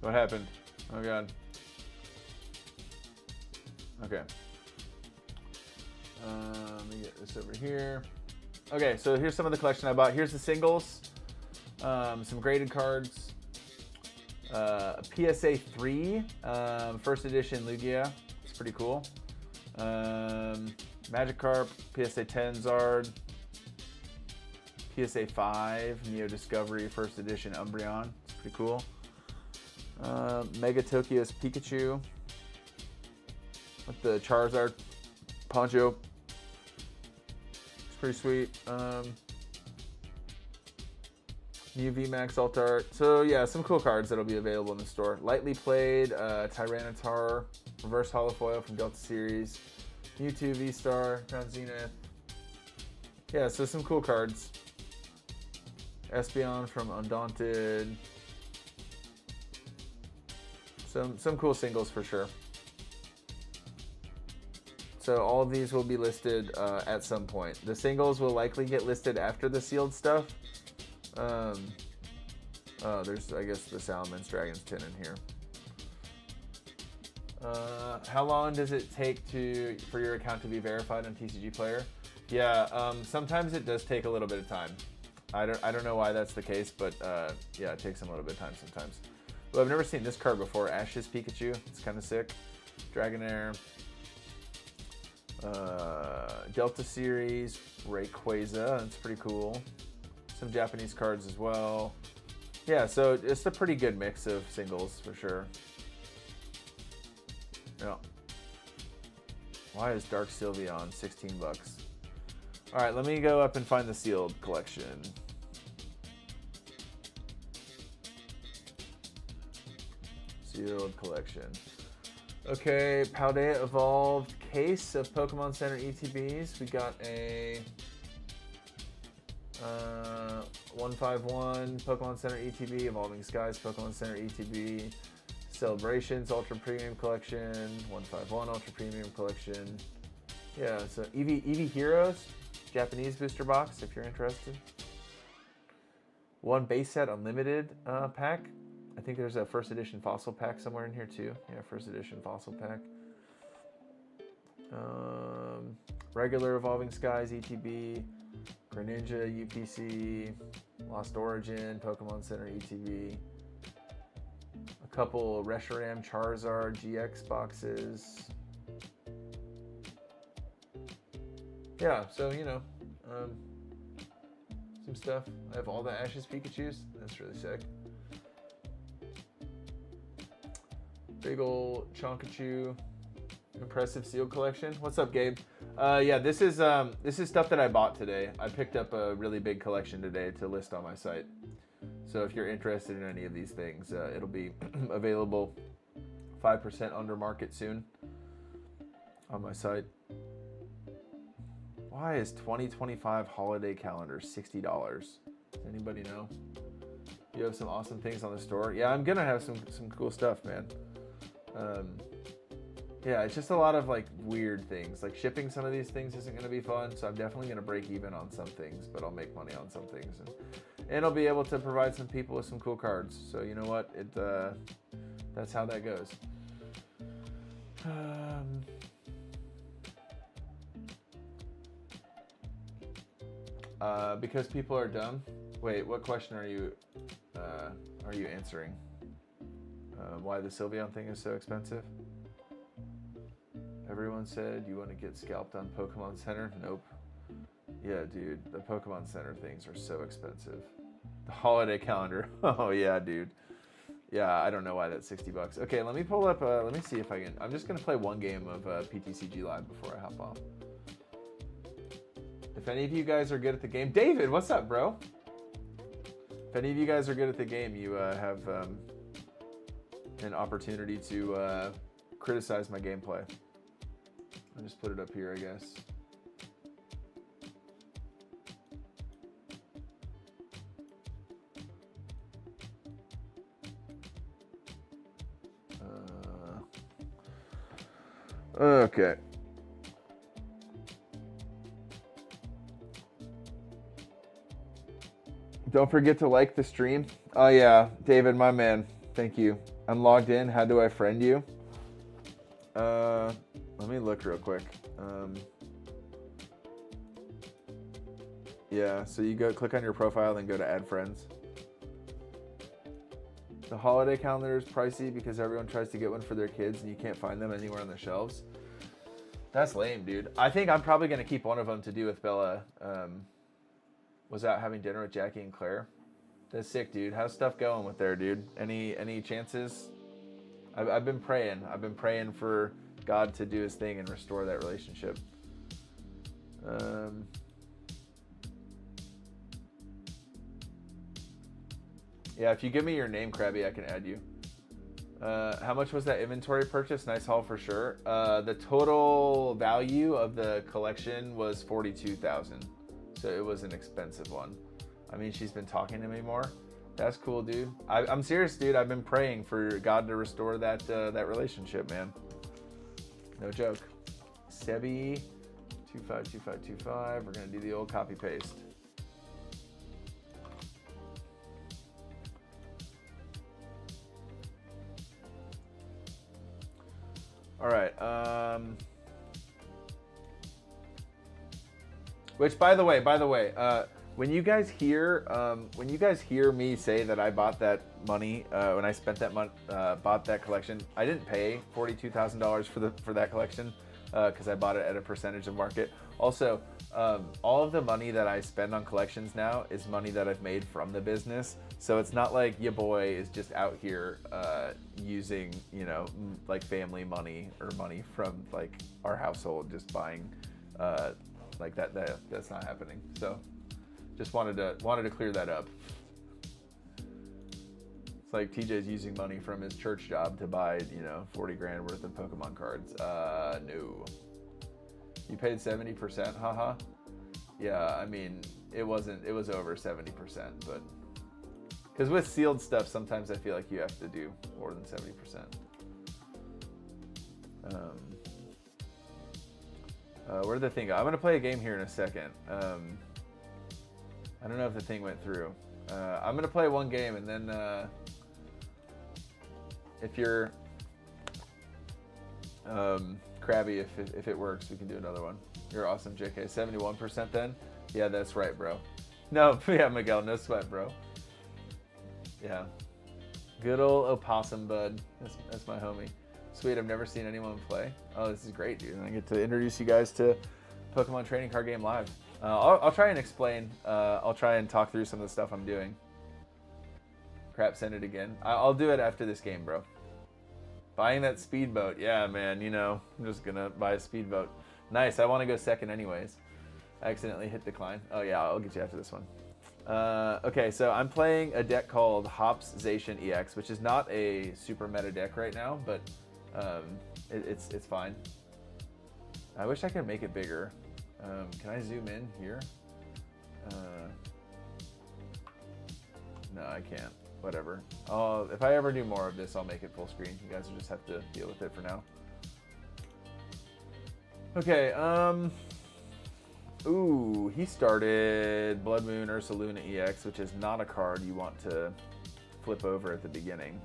What happened? Oh god. Okay. Let me get this over here. Okay, so here's some of the collection I bought. Here's the singles. Some graded cards. PSA 3, first edition Lugia. It's pretty cool. Magikarp, PSA 10 Zard. PSA 5, Neo Discovery, first edition Umbreon. It's pretty cool. Mega Tokyo's Pikachu with the Charizard poncho. It's pretty sweet. New VMAX Alt Art. So yeah, some cool cards that'll be available in the store. Lightly Played, Tyranitar, Reverse Holofoil from Delta Series, Mewtwo V-Star, Crown Zenith. Yeah, so some cool cards. Espeon from Undaunted. Some cool singles for sure. So all of these will be listed at some point. The singles will likely get listed after the sealed stuff. Oh, there's, I guess, the Salamence Dragon's tin in here. How long does it take for your account to be verified on TCG Player? Yeah, sometimes it does take a little bit of time. I don't know why that's the case, but yeah, it takes a little bit of time sometimes. Well, I've never seen this card before. Ash's Pikachu. It's kind of sick. Dragonair. Delta Series. Rayquaza. That's pretty cool. Some Japanese cards as well. Yeah, so it's a pretty good mix of singles for sure. Yeah. Why is Dark Sylveon $16? All right, let me go up and find the sealed collection. Sealed collection. Okay, Paldea Evolved case of Pokemon Center ETBs. We got a 151 Pokemon Center ETB, Evolving Skies Pokemon Center ETB, Celebrations Ultra Premium Collection, 151 Ultra Premium Collection. Yeah, so Eevee Heroes, Japanese booster box if you're interested. One base set unlimited pack. I think there's a first edition fossil pack somewhere in here too. Yeah, first edition fossil pack. Regular Evolving Skies ETB, Greninja UPC, Lost Origin, Pokemon Center ETB. A couple Reshiram Charizard GX boxes. Yeah, so you know, some stuff. I have all the Ash's Pikachus. That's really sick. Big ol' Chonkachu. Impressive seal collection. What's up, Gabe? Yeah, this is stuff that I bought today. I picked up a really big collection today to list on my site. So if you're interested in any of these things, it'll be available 5% under market soon on my site. Why is 2025 holiday calendar $60? Does anybody know? You have some awesome things on the store. Yeah, I'm gonna have some cool stuff, man. Yeah, it's just a lot of like weird things. Like shipping some of these things isn't gonna be fun, so I'm definitely gonna break even on some things, but I'll make money on some things, and I'll be able to provide some people with some cool cards. So you know what? That's how that goes. Because people are dumb. Wait, what question are you answering? Why the Sylveon thing is so expensive. Everyone said you want to get scalped on Pokemon Center. Nope. Yeah, dude, the Pokemon Center things are so expensive. The holiday calendar. Oh yeah, dude. Yeah, I don't know why that's $60. Okay, let me pull up. Let me see if I can. I'm just gonna play one game of PTCG Live before I hop off. If any of you guys are good at the game, David, what's up, bro? If any of you guys are good at the game, you have an opportunity to criticize my gameplay. I'll just put it up here, I guess. Okay. Don't forget to like the stream. Oh yeah, David, my man. Thank you. I'm logged in. How do I friend you? Let me look real quick. Yeah, so you go click on your profile, then go to add friends. The holiday calendar is pricey because everyone tries to get one for their kids and you can't find them anywhere on the shelves. That's lame, dude. I think I'm probably going to keep one of them to do with Bella. Was out having dinner with Jackie and Claire. That's sick, dude. How's stuff going with there, dude? Any chances? I've been praying. I've been praying for God to do his thing and restore that relationship. Yeah, if you give me your name, Krabby, I can add you. How much was that inventory purchase? Nice haul for sure. The total value of the collection was $42,000. So it was an expensive one. I mean, she's been talking to me more. That's cool, dude. I'm serious, dude. I've been praying for God to restore that that relationship, man. No joke. Sebi, 252525. We're gonna do the old copy paste. All right. Which, by the way, when you guys hear me say that I bought that money, when I spent that money, bought that collection, I didn't pay $42,000 for that collection because I bought it at a percentage of market. Also, all of the money that I spend on collections now is money that I've made from the business. So it's not like your boy is just out here using, you know, like family money or money from like our household, just buying like that. That's not happening. So just wanted to clear that up. It's like TJ's using money from his church job to buy, you know, 40 grand worth of Pokemon cards. No. You paid 70%, haha. Yeah, I mean, it was over 70%, but because with sealed stuff, sometimes I feel like you have to do more than 70%. Where'd the thing go? I'm gonna play a game here in a second. I don't know if the thing went through. I'm gonna play one game and then if you're Krabby, if it works, we can do another one. You're awesome, JK. 71% then? Yeah, that's right, bro. No, yeah, Miguel, no sweat, bro. Yeah. Good old opossum bud. That's my homie. Sweet, I've never seen anyone play. Oh, this is great, dude. I get to introduce you guys to Pokemon Trading Card Game Live. I'll try and explain. I'll try and talk through some of the stuff I'm doing. Crap, send it again. I'll do it after this game, bro. Buying that speedboat. Yeah, man, you know, I'm just going to buy a speedboat. Nice, I want to go second anyways. I accidentally hit decline. Oh, yeah, I'll get you after this one. Okay, so I'm playing a deck called Hops Zacian EX, which is not a super meta deck right now, but it's fine. I wish I could make it bigger. Can I zoom in here? No, I can't. Whatever. If I ever do more of this, I'll make it full screen. You guys will just have to deal with it for now. Okay, ooh, he started Blood Moon Ursaluna EX, which is not a card you want to flip over at the beginning.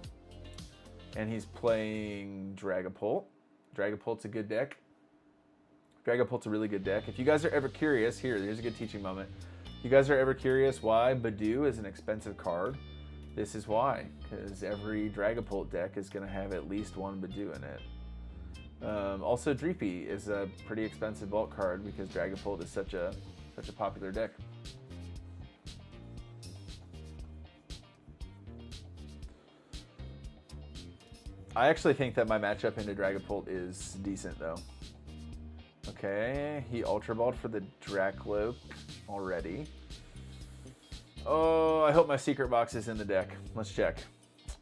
And he's playing Dragapult. Dragapult's a good deck. Dragapult's a really good deck. If you guys are ever curious, here's a good teaching moment. If you guys are ever curious why Badoo is an expensive card, This is why, because every Dragapult deck is going to have at least one Badoo in it. Also, Dreepy is a pretty expensive bulk card because Dragapult is such a popular deck. I actually think that my matchup into Dragapult is decent, though. Okay, he Ultra Balled for the Drakloak already. Oh, I hope my secret box is in the deck. Let's check.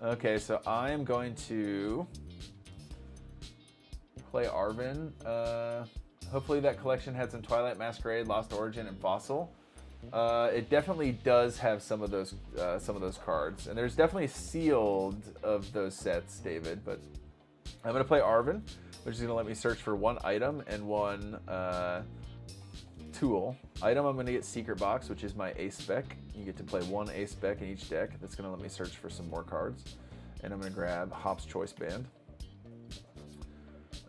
Okay, so I am going to play Arven. Hopefully that collection had some Twilight Masquerade, Lost Origin, and Fossil. It definitely does have some of those cards, and there's definitely sealed of those sets, David. But I'm gonna play Arven, which is gonna let me search for one item and one tool. Item, I'm gonna get Secret Box, which is my Ace Spec. You get to play one Ace Spec in each deck. That's gonna let me search for some more cards, and I'm gonna grab Hop's Choice Band.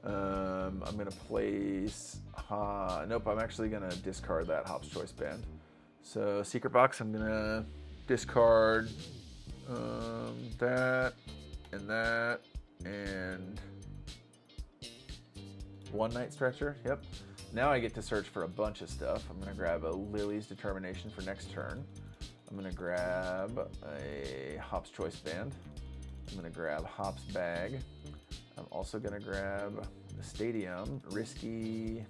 I'm gonna place. Nope, I'm actually gonna discard that Hop's Choice Band. So Secret Box, I'm gonna discard that and one Night Stretcher. Yep. Now I get to search for a bunch of stuff. I'm gonna grab a Lily's Determination for next turn. I'm gonna grab a Hop's Choice Band. I'm gonna grab Hop's Bag. I'm also gonna grab the Stadium, Risky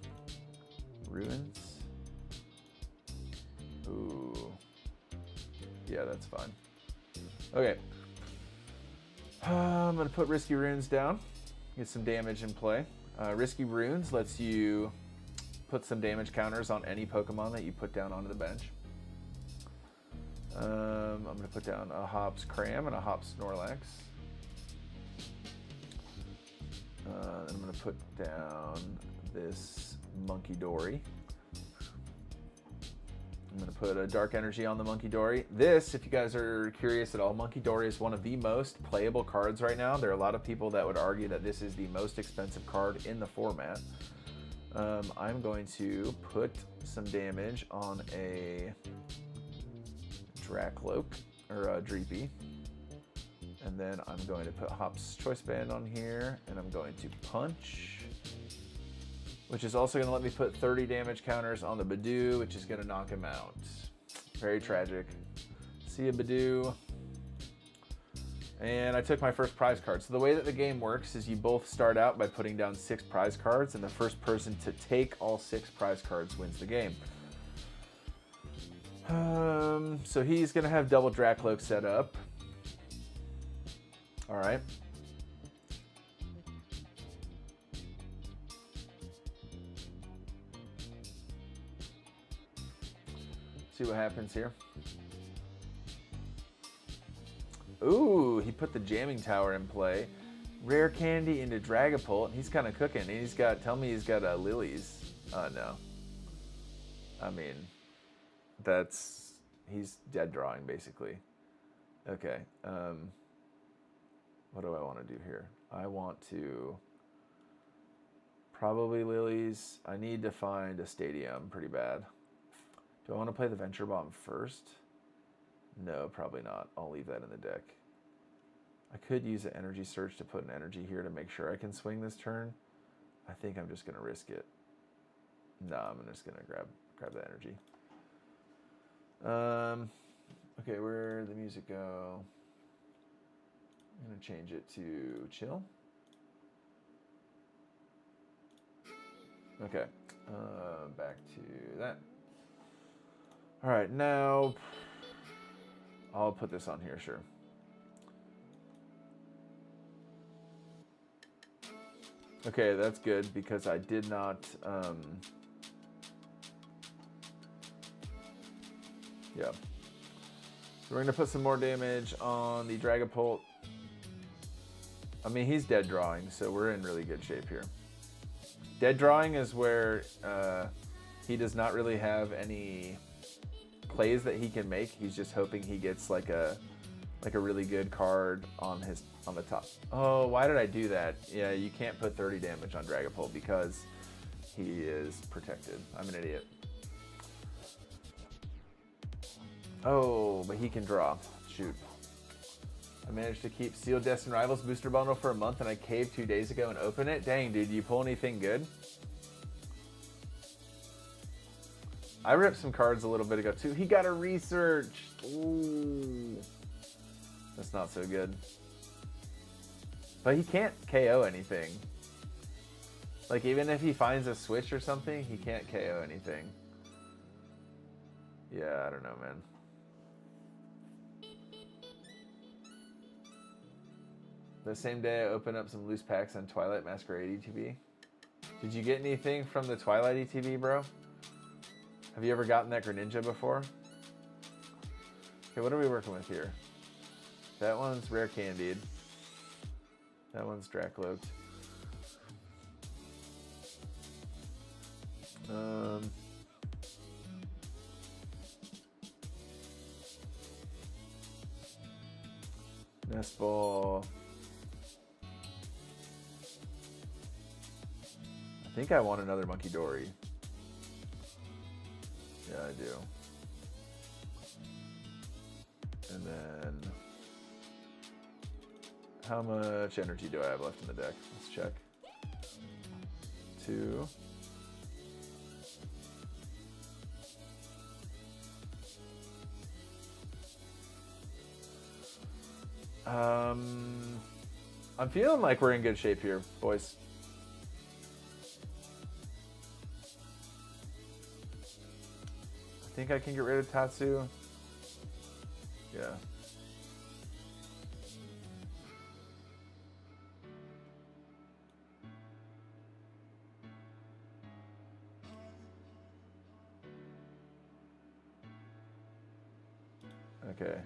Ruins. Ooh, yeah, that's fine. Okay, I'm gonna put Risky Runes down, get some damage in play. Risky Runes lets you put some damage counters on any Pokemon that you put down onto the bench. I'm gonna put down a Hops Cram and a Hops Snorlax. I'm gonna put down this Monkey Dory. I'm gonna put a Dark Energy on the Monkey Dory. This, if you guys are curious at all, Monkey Dory is one of the most playable cards right now. There are a lot of people that would argue that this is the most expensive card in the format. I'm going to put some damage on a Drakloak, or a Dreepy. And then I'm going to put Hop's Choice Band on here, and I'm going to punch, which is also going to let me put 30 damage counters on the Badoo, which is going to knock him out. Very tragic. See ya, Badoo. And I took my first prize card. So the way that the game works is you both start out by putting down 6 prize cards, and the first person to take all 6 prize cards wins the game. So he's going to have double Drakloak set up. All right. See what happens here. Ooh, he put the Jamming Tower in play. Rare Candy into Dragapult. He's kind of cooking. He's got, tell me he's got Lilies. No. I mean, he's dead drawing basically. Okay. What do I want to do here? I want to probably Lilies. I need to find a Stadium pretty bad. Do I want to play the Venture Bomb first? No, probably not. I'll leave that in the deck. I could use an Energy Search to put an energy here to make sure I can swing this turn. I think I'm just going to risk it. No, I'm just going to grab the energy. Okay, where'd the music go? I'm going to change it to chill. Okay, back to that. All right, now I'll put this on here, sure. Okay, that's good because I did not, yeah. So we're gonna put some more damage on the Dragapult. I mean, he's dead drawing, so we're in really good shape here. Dead drawing is where he does not really have any plays that he can make. He's just hoping he gets like a really good card on the top. Oh, why did I do that? Yeah, you can't put 30 damage on Dragapult because he is protected. I'm an idiot. Oh, but he can draw. Shoot. I managed to keep Sealed Destined Rivals booster bundle for a month, and I caved 2 days ago and opened it. Dang, dude, you pull anything good? I ripped some cards a little bit ago, too. He got a research. Ooh. That's not so good. But he can't KO anything. Like, even if he finds a switch or something, he can't KO anything. Yeah, I don't know, man. The same day I opened up some loose packs on Twilight Masquerade ETB. Did you get anything from the Twilight ETB, bro? Have you ever gotten that Greninja before? Okay, what are we working with here? That one's Rare Candied. That one's Dracloaked. Nest Ball. I think I want another Monkey Dory. Yeah, I do. And then, how much energy do I have left in the deck? Let's check. 2. I'm feeling like we're in good shape here, boys. I think I can get rid of Tatsu. Yeah. Okay.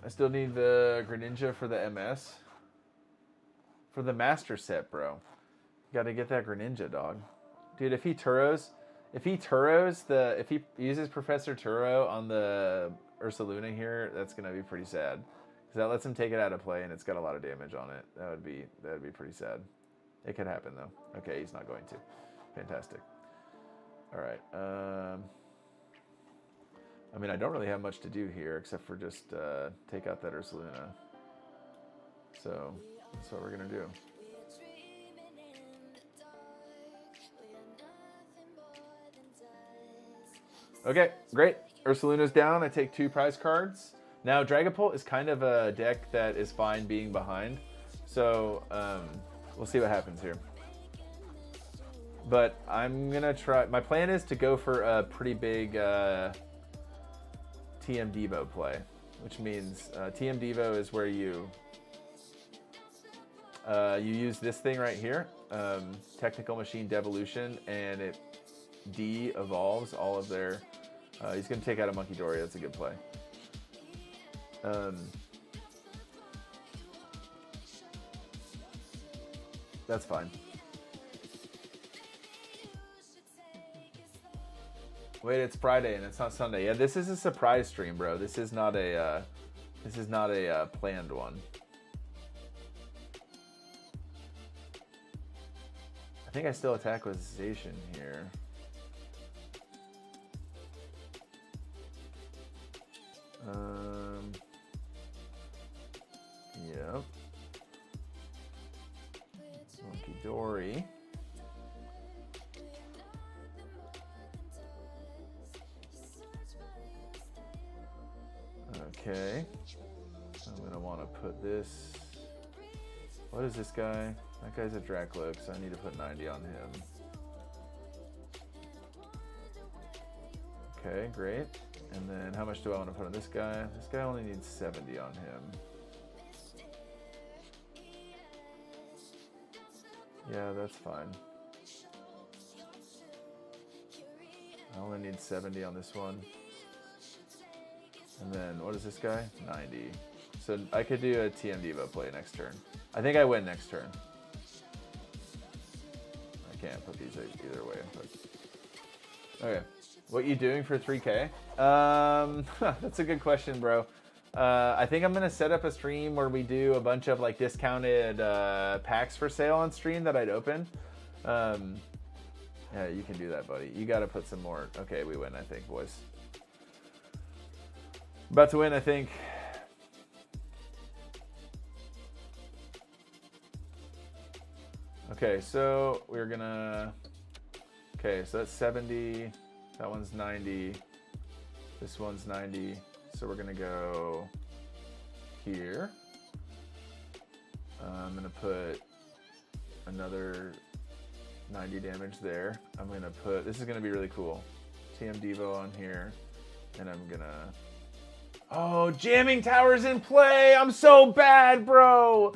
I still need the Greninja for the MS. For the Master Set, bro. You gotta get that Greninja, dog. Dude, if he uses Professor Turo on the Ursaluna here, that's gonna be pretty sad. Because that lets him take it out of play and it's got a lot of damage on it. That would be pretty sad. It could happen though. Okay, he's not going to. Fantastic. Alright, I mean, I don't really have much to do here except for just take out that Ursaluna. So, that's what we're going to do. Okay, great. Ursaluna's down. I take 2 prize cards. Now, Dragapult is kind of a deck that is fine being behind. So, we'll see what happens here. But I'm going to try... My plan is to go for a pretty big... TM Devo play, which means TM Devo is where you use this thing right here, Technical Machine Devolution, and it de-evolves all of their... he's going to take out a Monkey Dory. That's a good play. That's fine. Wait, it's Friday and it's not Sunday. Yeah, this is a surprise stream, bro. This is not a planned one. I think I still attack with Zacian here. Yep. Monkey Dory. Okay, I'm going to want to put this... What is this guy? That guy's a Dracloak, so I need to put 90 on him. Okay, great. And then how much do I want to put on this guy? This guy only needs 70 on him. Yeah, that's fine. I only need 70 on this one. And then, what is this guy? 90. So I could do a TM Devo play next turn. I think I win next turn. I can't put these either way. Okay. What you doing for 3K? That's a good question, bro. I think I'm gonna set up a stream where we do a bunch of like discounted packs for sale on stream that I'd open. Yeah, you can do that, buddy. You gotta put some more. Okay, we win, I think, boys. About to win, I think. Okay, so we're gonna... Okay, so that's 70. That one's 90. This one's 90. So we're gonna go here. I'm gonna put another 90 damage there. I'm gonna put... This is gonna be really cool. TM Devo on here. And I'm gonna... Oh, jamming tower's in play! I'm so bad, bro!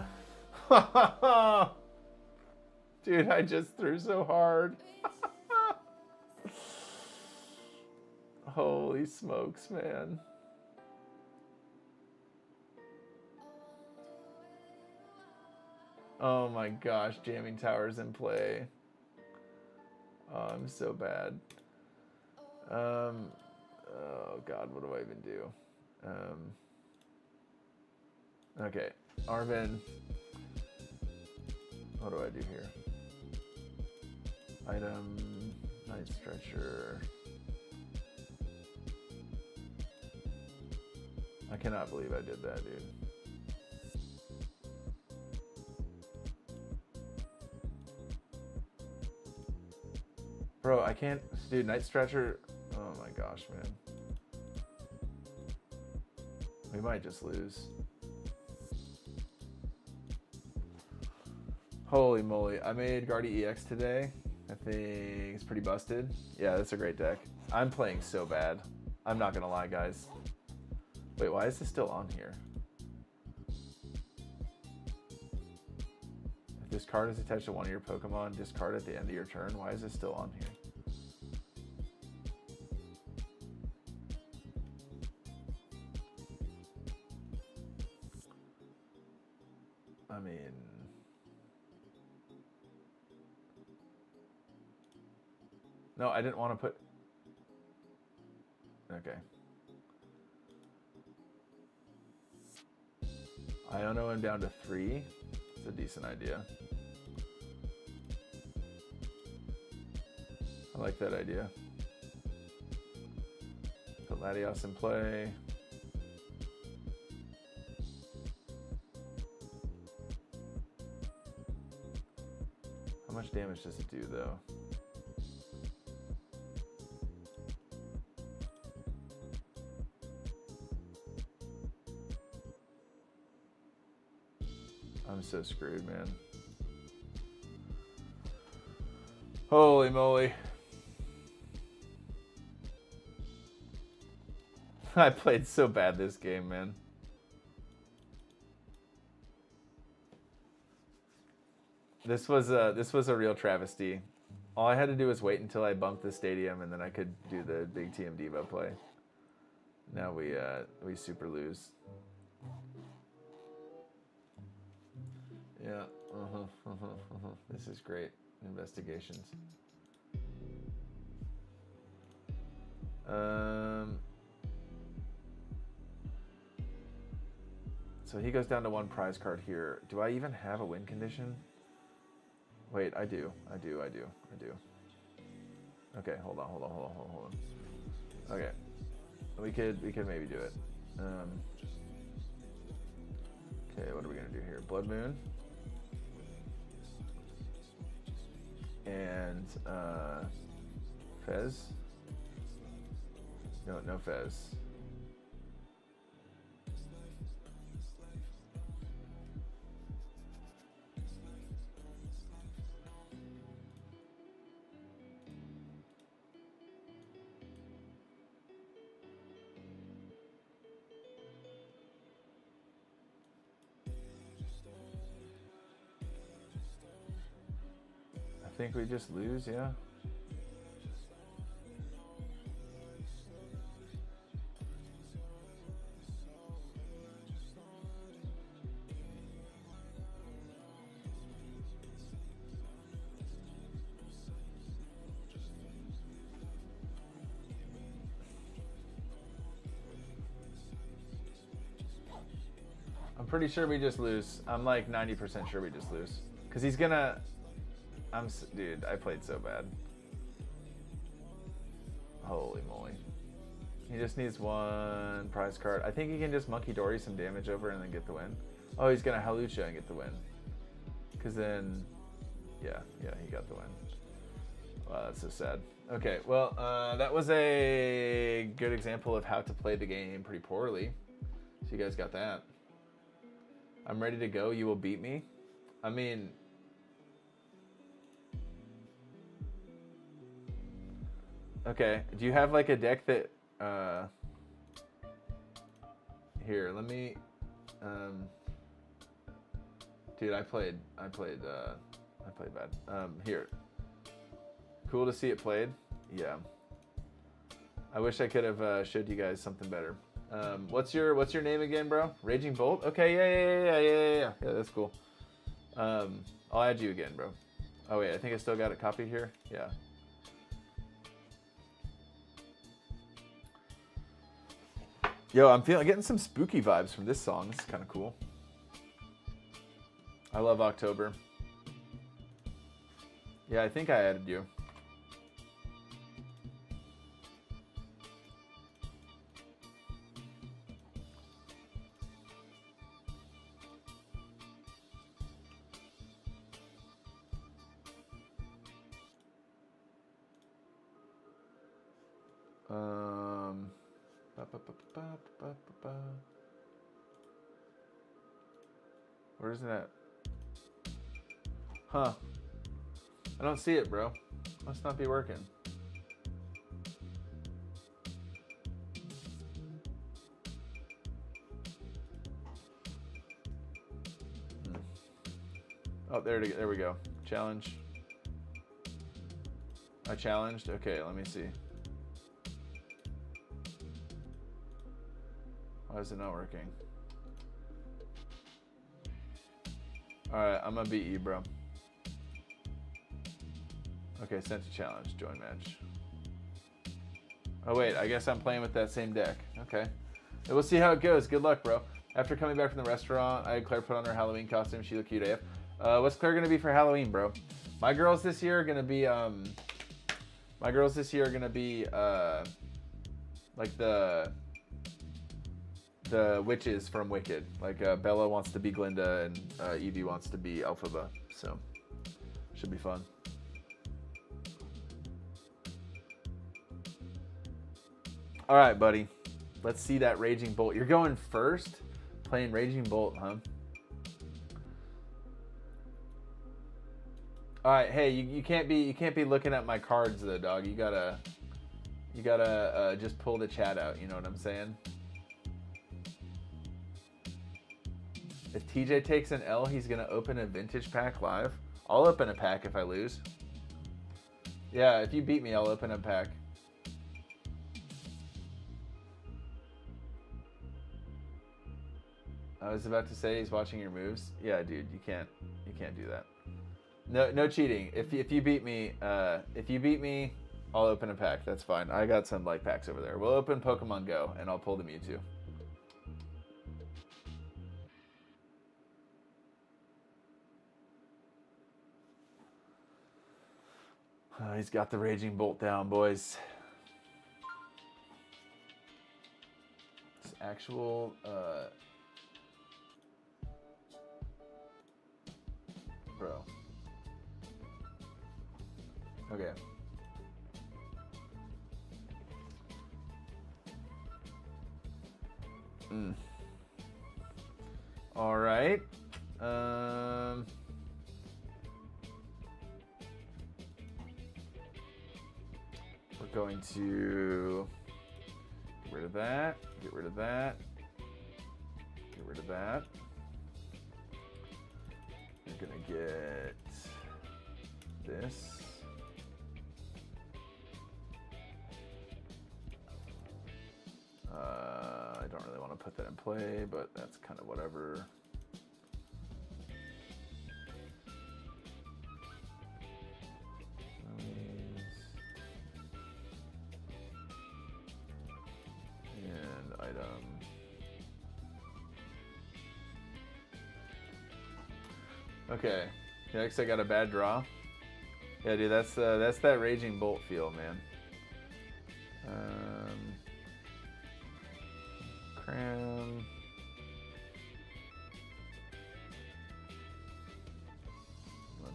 Dude, I just threw so hard. Holy smokes, man. Oh my gosh, jamming tower's in play. Oh, I'm so bad. Oh god, what do I even do? Okay, Arvin. What do I do here? Item, Night Stretcher. I cannot believe I did that, dude. Bro, I can't, dude, Night Stretcher. Oh my gosh, man. We might just lose. Holy moly, I made Guardi EX today. I think it's pretty busted. Yeah, that's a great deck. I'm playing so bad. I'm not gonna lie, guys. Wait, why is this still on here? If this card is attached to one of your Pokemon, discard at the end of your turn. Why is this still on here? I mean... No, I didn't want to put... Okay. Iono him down to 3. It's a decent idea. I like that idea. Put Latios in play. How much damage does it do, though? I'm so screwed, man. Holy moly. I played so bad this game, man. This was a real travesty. All I had to do was wait until I bumped the stadium and then I could do the big TM Devo play. Now we super lose. Yeah, This is great. Investigations. So he goes down to 1 prize card here. Do I even have a win condition? Wait, I do. Okay, hold on. Okay. We could maybe do it. Okay, what are we gonna do here? Blood Moon. And Fez. No Fez. I think we just lose, yeah. pretty sure we just lose. I'm like 90% sure we just lose. Because he's gonna... Dude, I played so bad. Holy moly. He just needs one prize card. I think he can just Monkey Dory some damage over and then get the win. Oh, he's gonna Hawlucha and get the win. Because then... Yeah, he got the win. Wow, that's so sad. Okay, well, that was a good example of how to play the game pretty poorly. So you guys got that. I'm ready to go. You will beat me. I mean... Okay, do you have like a deck that... Here, let me... Dude, I played bad. Here. Cool to see it played. Yeah. I wish I could have showed you guys something better. What's your name again, bro? Raging Bolt? Okay, yeah. Yeah, that's cool. I'll add you again, bro. Oh wait, I think I still got it copied here. Yeah. Yo, I'm getting some spooky vibes from this song. This is kind of cool. I love October. Yeah, I think I added you. Where is it at? Huh. I don't see it, bro. Must not be working. Oh, there we go. Challenge. I challenged? Okay, let me see. Why is it not working? Alright, I'm gonna beat you, bro. Okay, sent to challenge. Join match. Oh wait, I guess I'm playing with that same deck. Okay. We'll see how it goes. Good luck, bro. After coming back from the restaurant, I had Claire put on her Halloween costume. She looked cute AF. What's Claire gonna be for Halloween, bro? My girls this year are gonna be like the witches from Wicked. Like Bella wants to be Glinda and Evie wants to be Elphaba. So should be fun. All right, buddy. Let's see that Raging Bolt. You're going first, playing Raging Bolt, huh? All right. Hey, you can't be looking at my cards though, dog. You gotta just pull the chat out. You know what I'm saying? If TJ takes an L, he's gonna open a vintage pack live. I'll open a pack if I lose. Yeah, if you beat me, I'll open a pack. I was about to say he's watching your moves. Yeah, dude, you can't do that. No cheating. If you beat me, I'll open a pack. That's fine. I got some like packs over there. We'll open Pokemon Go and I'll pull the Mewtwo. He's got the Raging Bolt down, boys. It's actual bro. Okay. All right. We're going to get rid of that. Get rid of that. Get rid of that. You're gonna get this. I don't really want to put that in play, but that's kind of whatever. And item. Okay. Next, I got a bad draw. Yeah, dude, that's that Raging Bolt feel, man. Cram.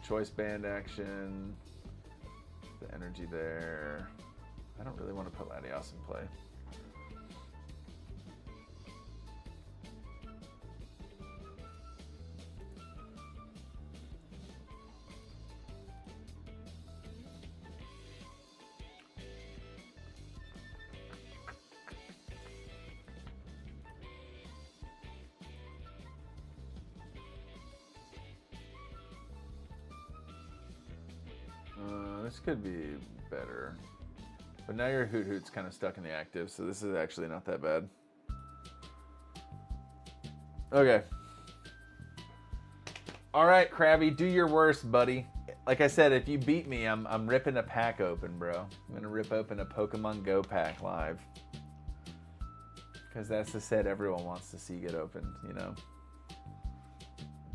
Choice band action. The energy there. I don't really want to put Latios in play. This could be better. But now your Hoot Hoot's kind of stuck in the active, so this is actually not that bad. Okay. All right, Krabby, do your worst, buddy. Like I said, if you beat me, I'm ripping a pack open, bro. I'm gonna rip open a Pokemon Go pack live. Because that's the set everyone wants to see get opened, you know?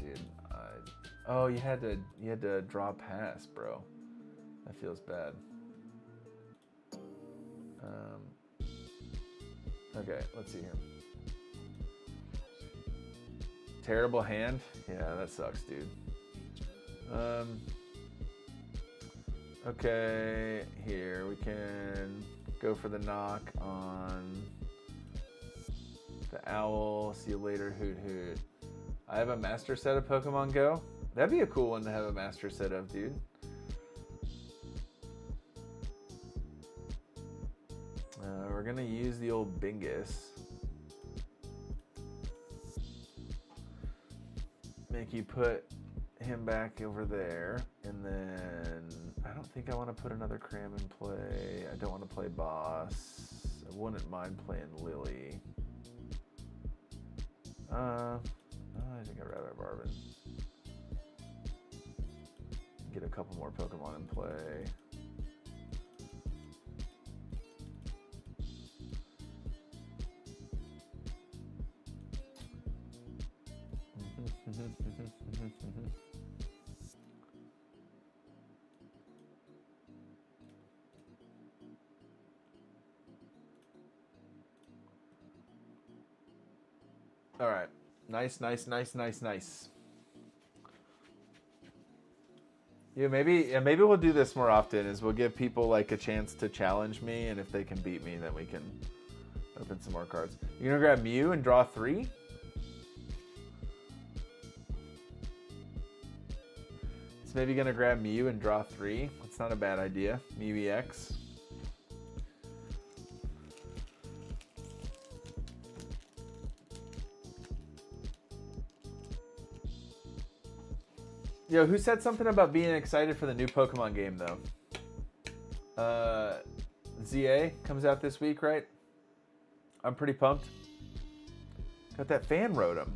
Dude, oh, you had to draw pass, bro. That feels bad. Okay, let's see here. Terrible hand? Yeah, that sucks, dude. Okay, here we can go for the knock on the owl. See you later, Hoot Hoot. I have a master set of Pokemon Go. That'd be a cool one to have a master set of, dude. We're gonna use the old Bingus. Make you put him back over there, and then I don't think I want to put another Cram in play. I don't want to play Boss. I wouldn't mind playing Lily. I think I'd rather have Arvin. Get a couple more Pokemon in play. All right. Nice. Yeah, maybe we'll do this more often. Is we'll give people like a chance to challenge me, and if they can beat me, then we can open some more cards. You're gonna grab Mew and draw 3. It's maybe gonna grab Mew and draw 3. That's not a bad idea. Mew EX. Yo, who said something about being excited for the new Pokemon game, though? ZA comes out this week, right? I'm pretty pumped. Got that fan Rotom.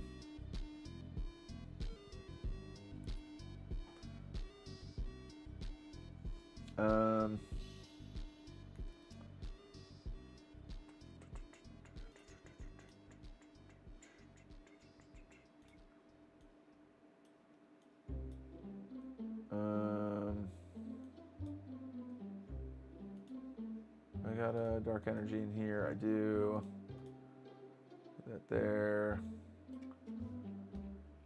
I got a Dark Energy in here. I do. Put that there.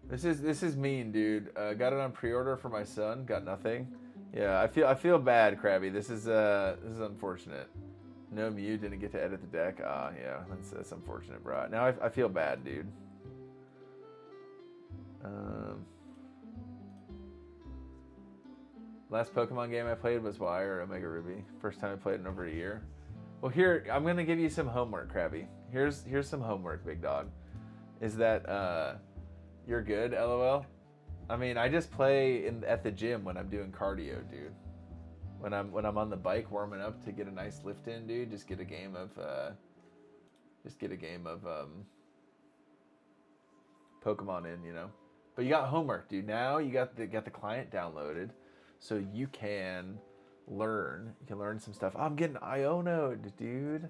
This is mean, dude. Got it on pre-order for my son. Got nothing. Yeah, I feel bad, Krabby. This is unfortunate. No Mew, didn't get to edit the deck. Yeah, that's unfortunate, bro. Now I feel bad, dude. Last Pokemon game I played was Y or Omega Ruby. First time I played in over a year. Well, here I'm gonna give you some homework, Krabby. Here's some homework, big dog. Is that you're good, LOL? I mean, I just play at the gym when I'm doing cardio, dude. When I'm on the bike warming up to get a nice lift in, dude. Just get a game of Pokemon in, you know. But you got homework, dude. Now you got the client downloaded, so you can learn. You can learn some stuff. Oh, I'm getting Iono'd, dude.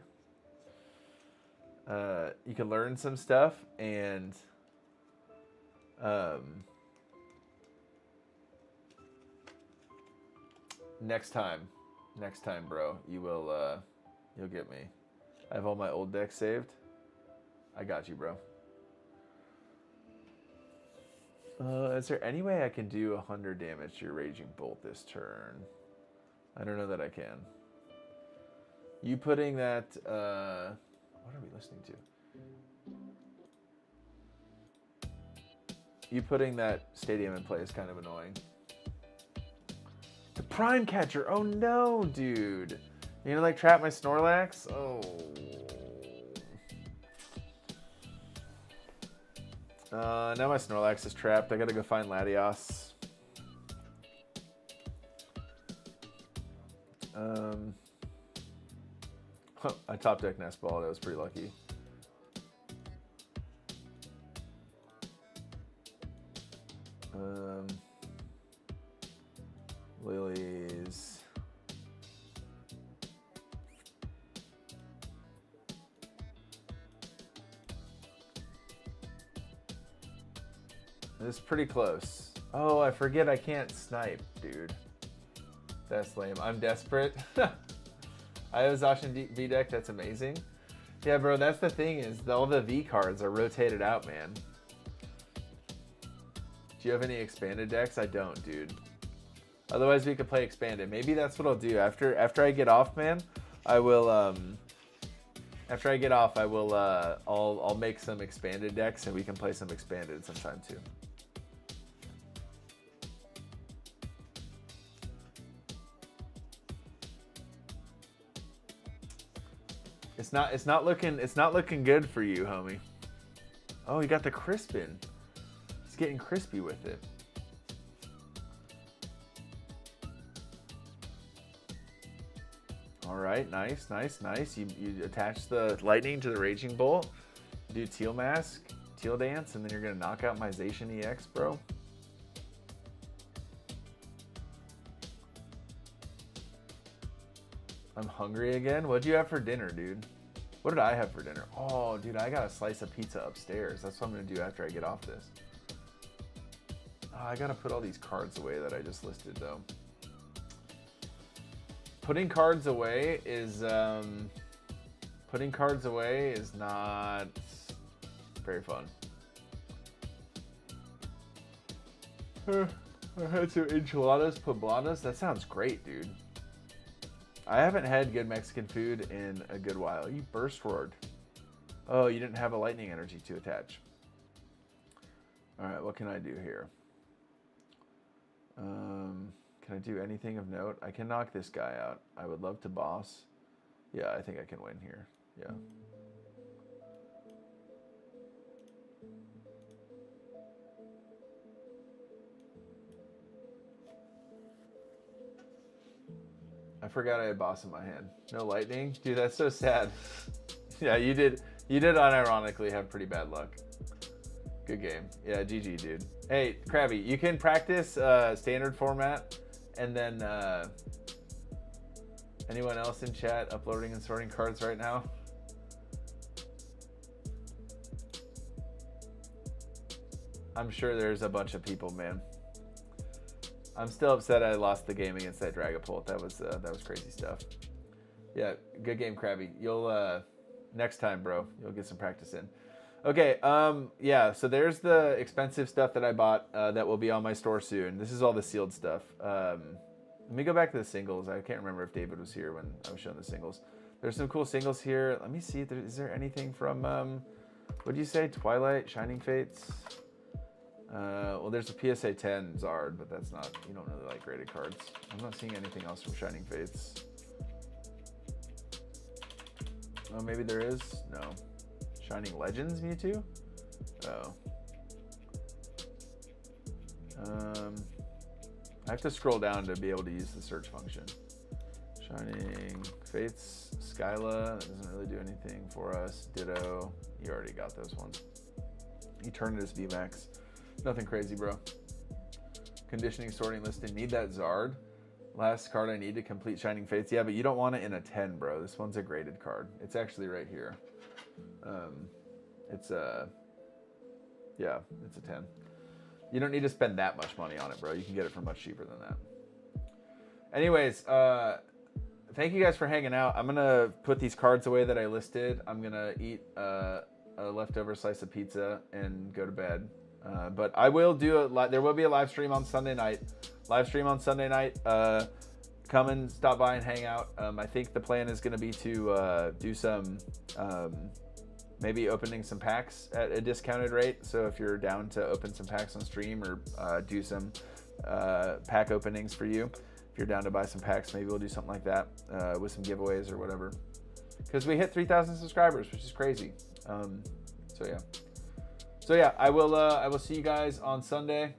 You can learn some stuff and Next time, bro, you'll get me. I have all my old decks saved. I got you, bro. Is there any way I can do 100 damage to your Raging Bolt this turn? I don't know that I can. You putting that, what are we listening to? You putting that stadium in play is kind of annoying. The Prime Catcher, oh no, dude. You gonna like trap my Snorlax? Oh. Now my Snorlax is trapped. I gotta go find Latios. I top deck Nest Ball. That was pretty lucky. Lilies. This is pretty close. Oh, I forget I can't snipe, dude. That's lame. I'm desperate. I have a Zacian V deck. That's amazing. Yeah, bro, that's the thing is all the V cards are rotated out, man. Do you have any expanded decks? I don't, dude. Otherwise, we could play expanded. Maybe that's what I'll do. After I get off, man, I will, after I get off, I will, I'll make some expanded decks and we can play some expanded sometime too. It's not looking good for you, homie. Oh, you got the Crispin. It's getting crispy with it. All right, nice. You attach the lightning to the Raging Bolt, do Teal Mask, Teal Dance, and then you're gonna knock out my Zacian EX, bro. I'm hungry again. What'd you have for dinner, dude? What did I have for dinner? Oh, dude, I got a slice of pizza upstairs. That's what I'm gonna do after I get off this. Oh, I gotta put all these cards away that I just listed, though. Putting cards away is not very fun. I had some enchiladas poblanas. That sounds great, dude. I haven't had good Mexican food in a good while. You burst roared. Oh, you didn't have a lightning energy to attach. All right, what can I do here? Can I do anything of note? I can knock this guy out. I would love to boss. Yeah, I think I can win here. Yeah. I forgot I had boss in my hand. No lightning? Dude, that's so sad. Yeah, you did unironically have pretty bad luck. Good game. Yeah, GG, dude. Hey, Krabby, you can practice standard format, and then anyone else in chat uploading and sorting cards right now? I'm sure there's a bunch of people, man. I'm still upset I lost the game against that Dragapult. That was crazy stuff. Yeah, good game, Krabby. You'll next time, bro. You'll get some practice in. Okay, yeah. So there's the expensive stuff that I bought that will be on my store soon. This is all the sealed stuff. Let me go back to the singles. I can't remember if David was here when I was showing the singles. There's some cool singles here. Let me see. Is there anything from what did you say? Twilight, Shining Fates. Well, there's a PSA 10 Zard, but that's not, you don't really like graded cards. I'm not seeing anything else from Shining Fates. Oh, maybe there is? No. Shining Legends Mewtwo? Oh. I have to scroll down to be able to use the search function. Shining Fates, Skyla, that doesn't really do anything for us. Ditto, you already got those ones. Eternatus VMAX. Nothing crazy, bro. Conditioning, sorting, listing. Need that Zard. Last card I need to complete Shining Fates. Yeah, but you don't want it in a 10, bro. This one's a graded card. It's actually right here. It's a 10. You don't need to spend that much money on it, bro. You can get it for much cheaper than that. Anyways, thank you guys for hanging out. I'm gonna put these cards away that I listed. I'm gonna eat a leftover slice of pizza and go to bed. But I will do there will be a live stream on Sunday night. Come and stop by and hang out. I think the plan is going to be to do some maybe opening some packs at a discounted rate. So if you're down to open some packs on stream or do some pack openings for you, if you're down to buy some packs, maybe we'll do something like that with some giveaways or whatever. Because we hit 3,000 subscribers, which is crazy. So yeah, I will see you guys on Sunday,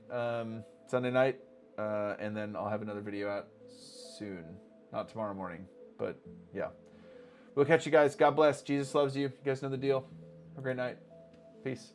Sunday night, and then I'll have another video out soon. Not tomorrow morning, but yeah. We'll catch you guys. God bless. Jesus loves you. You guys know the deal. Have a great night. Peace.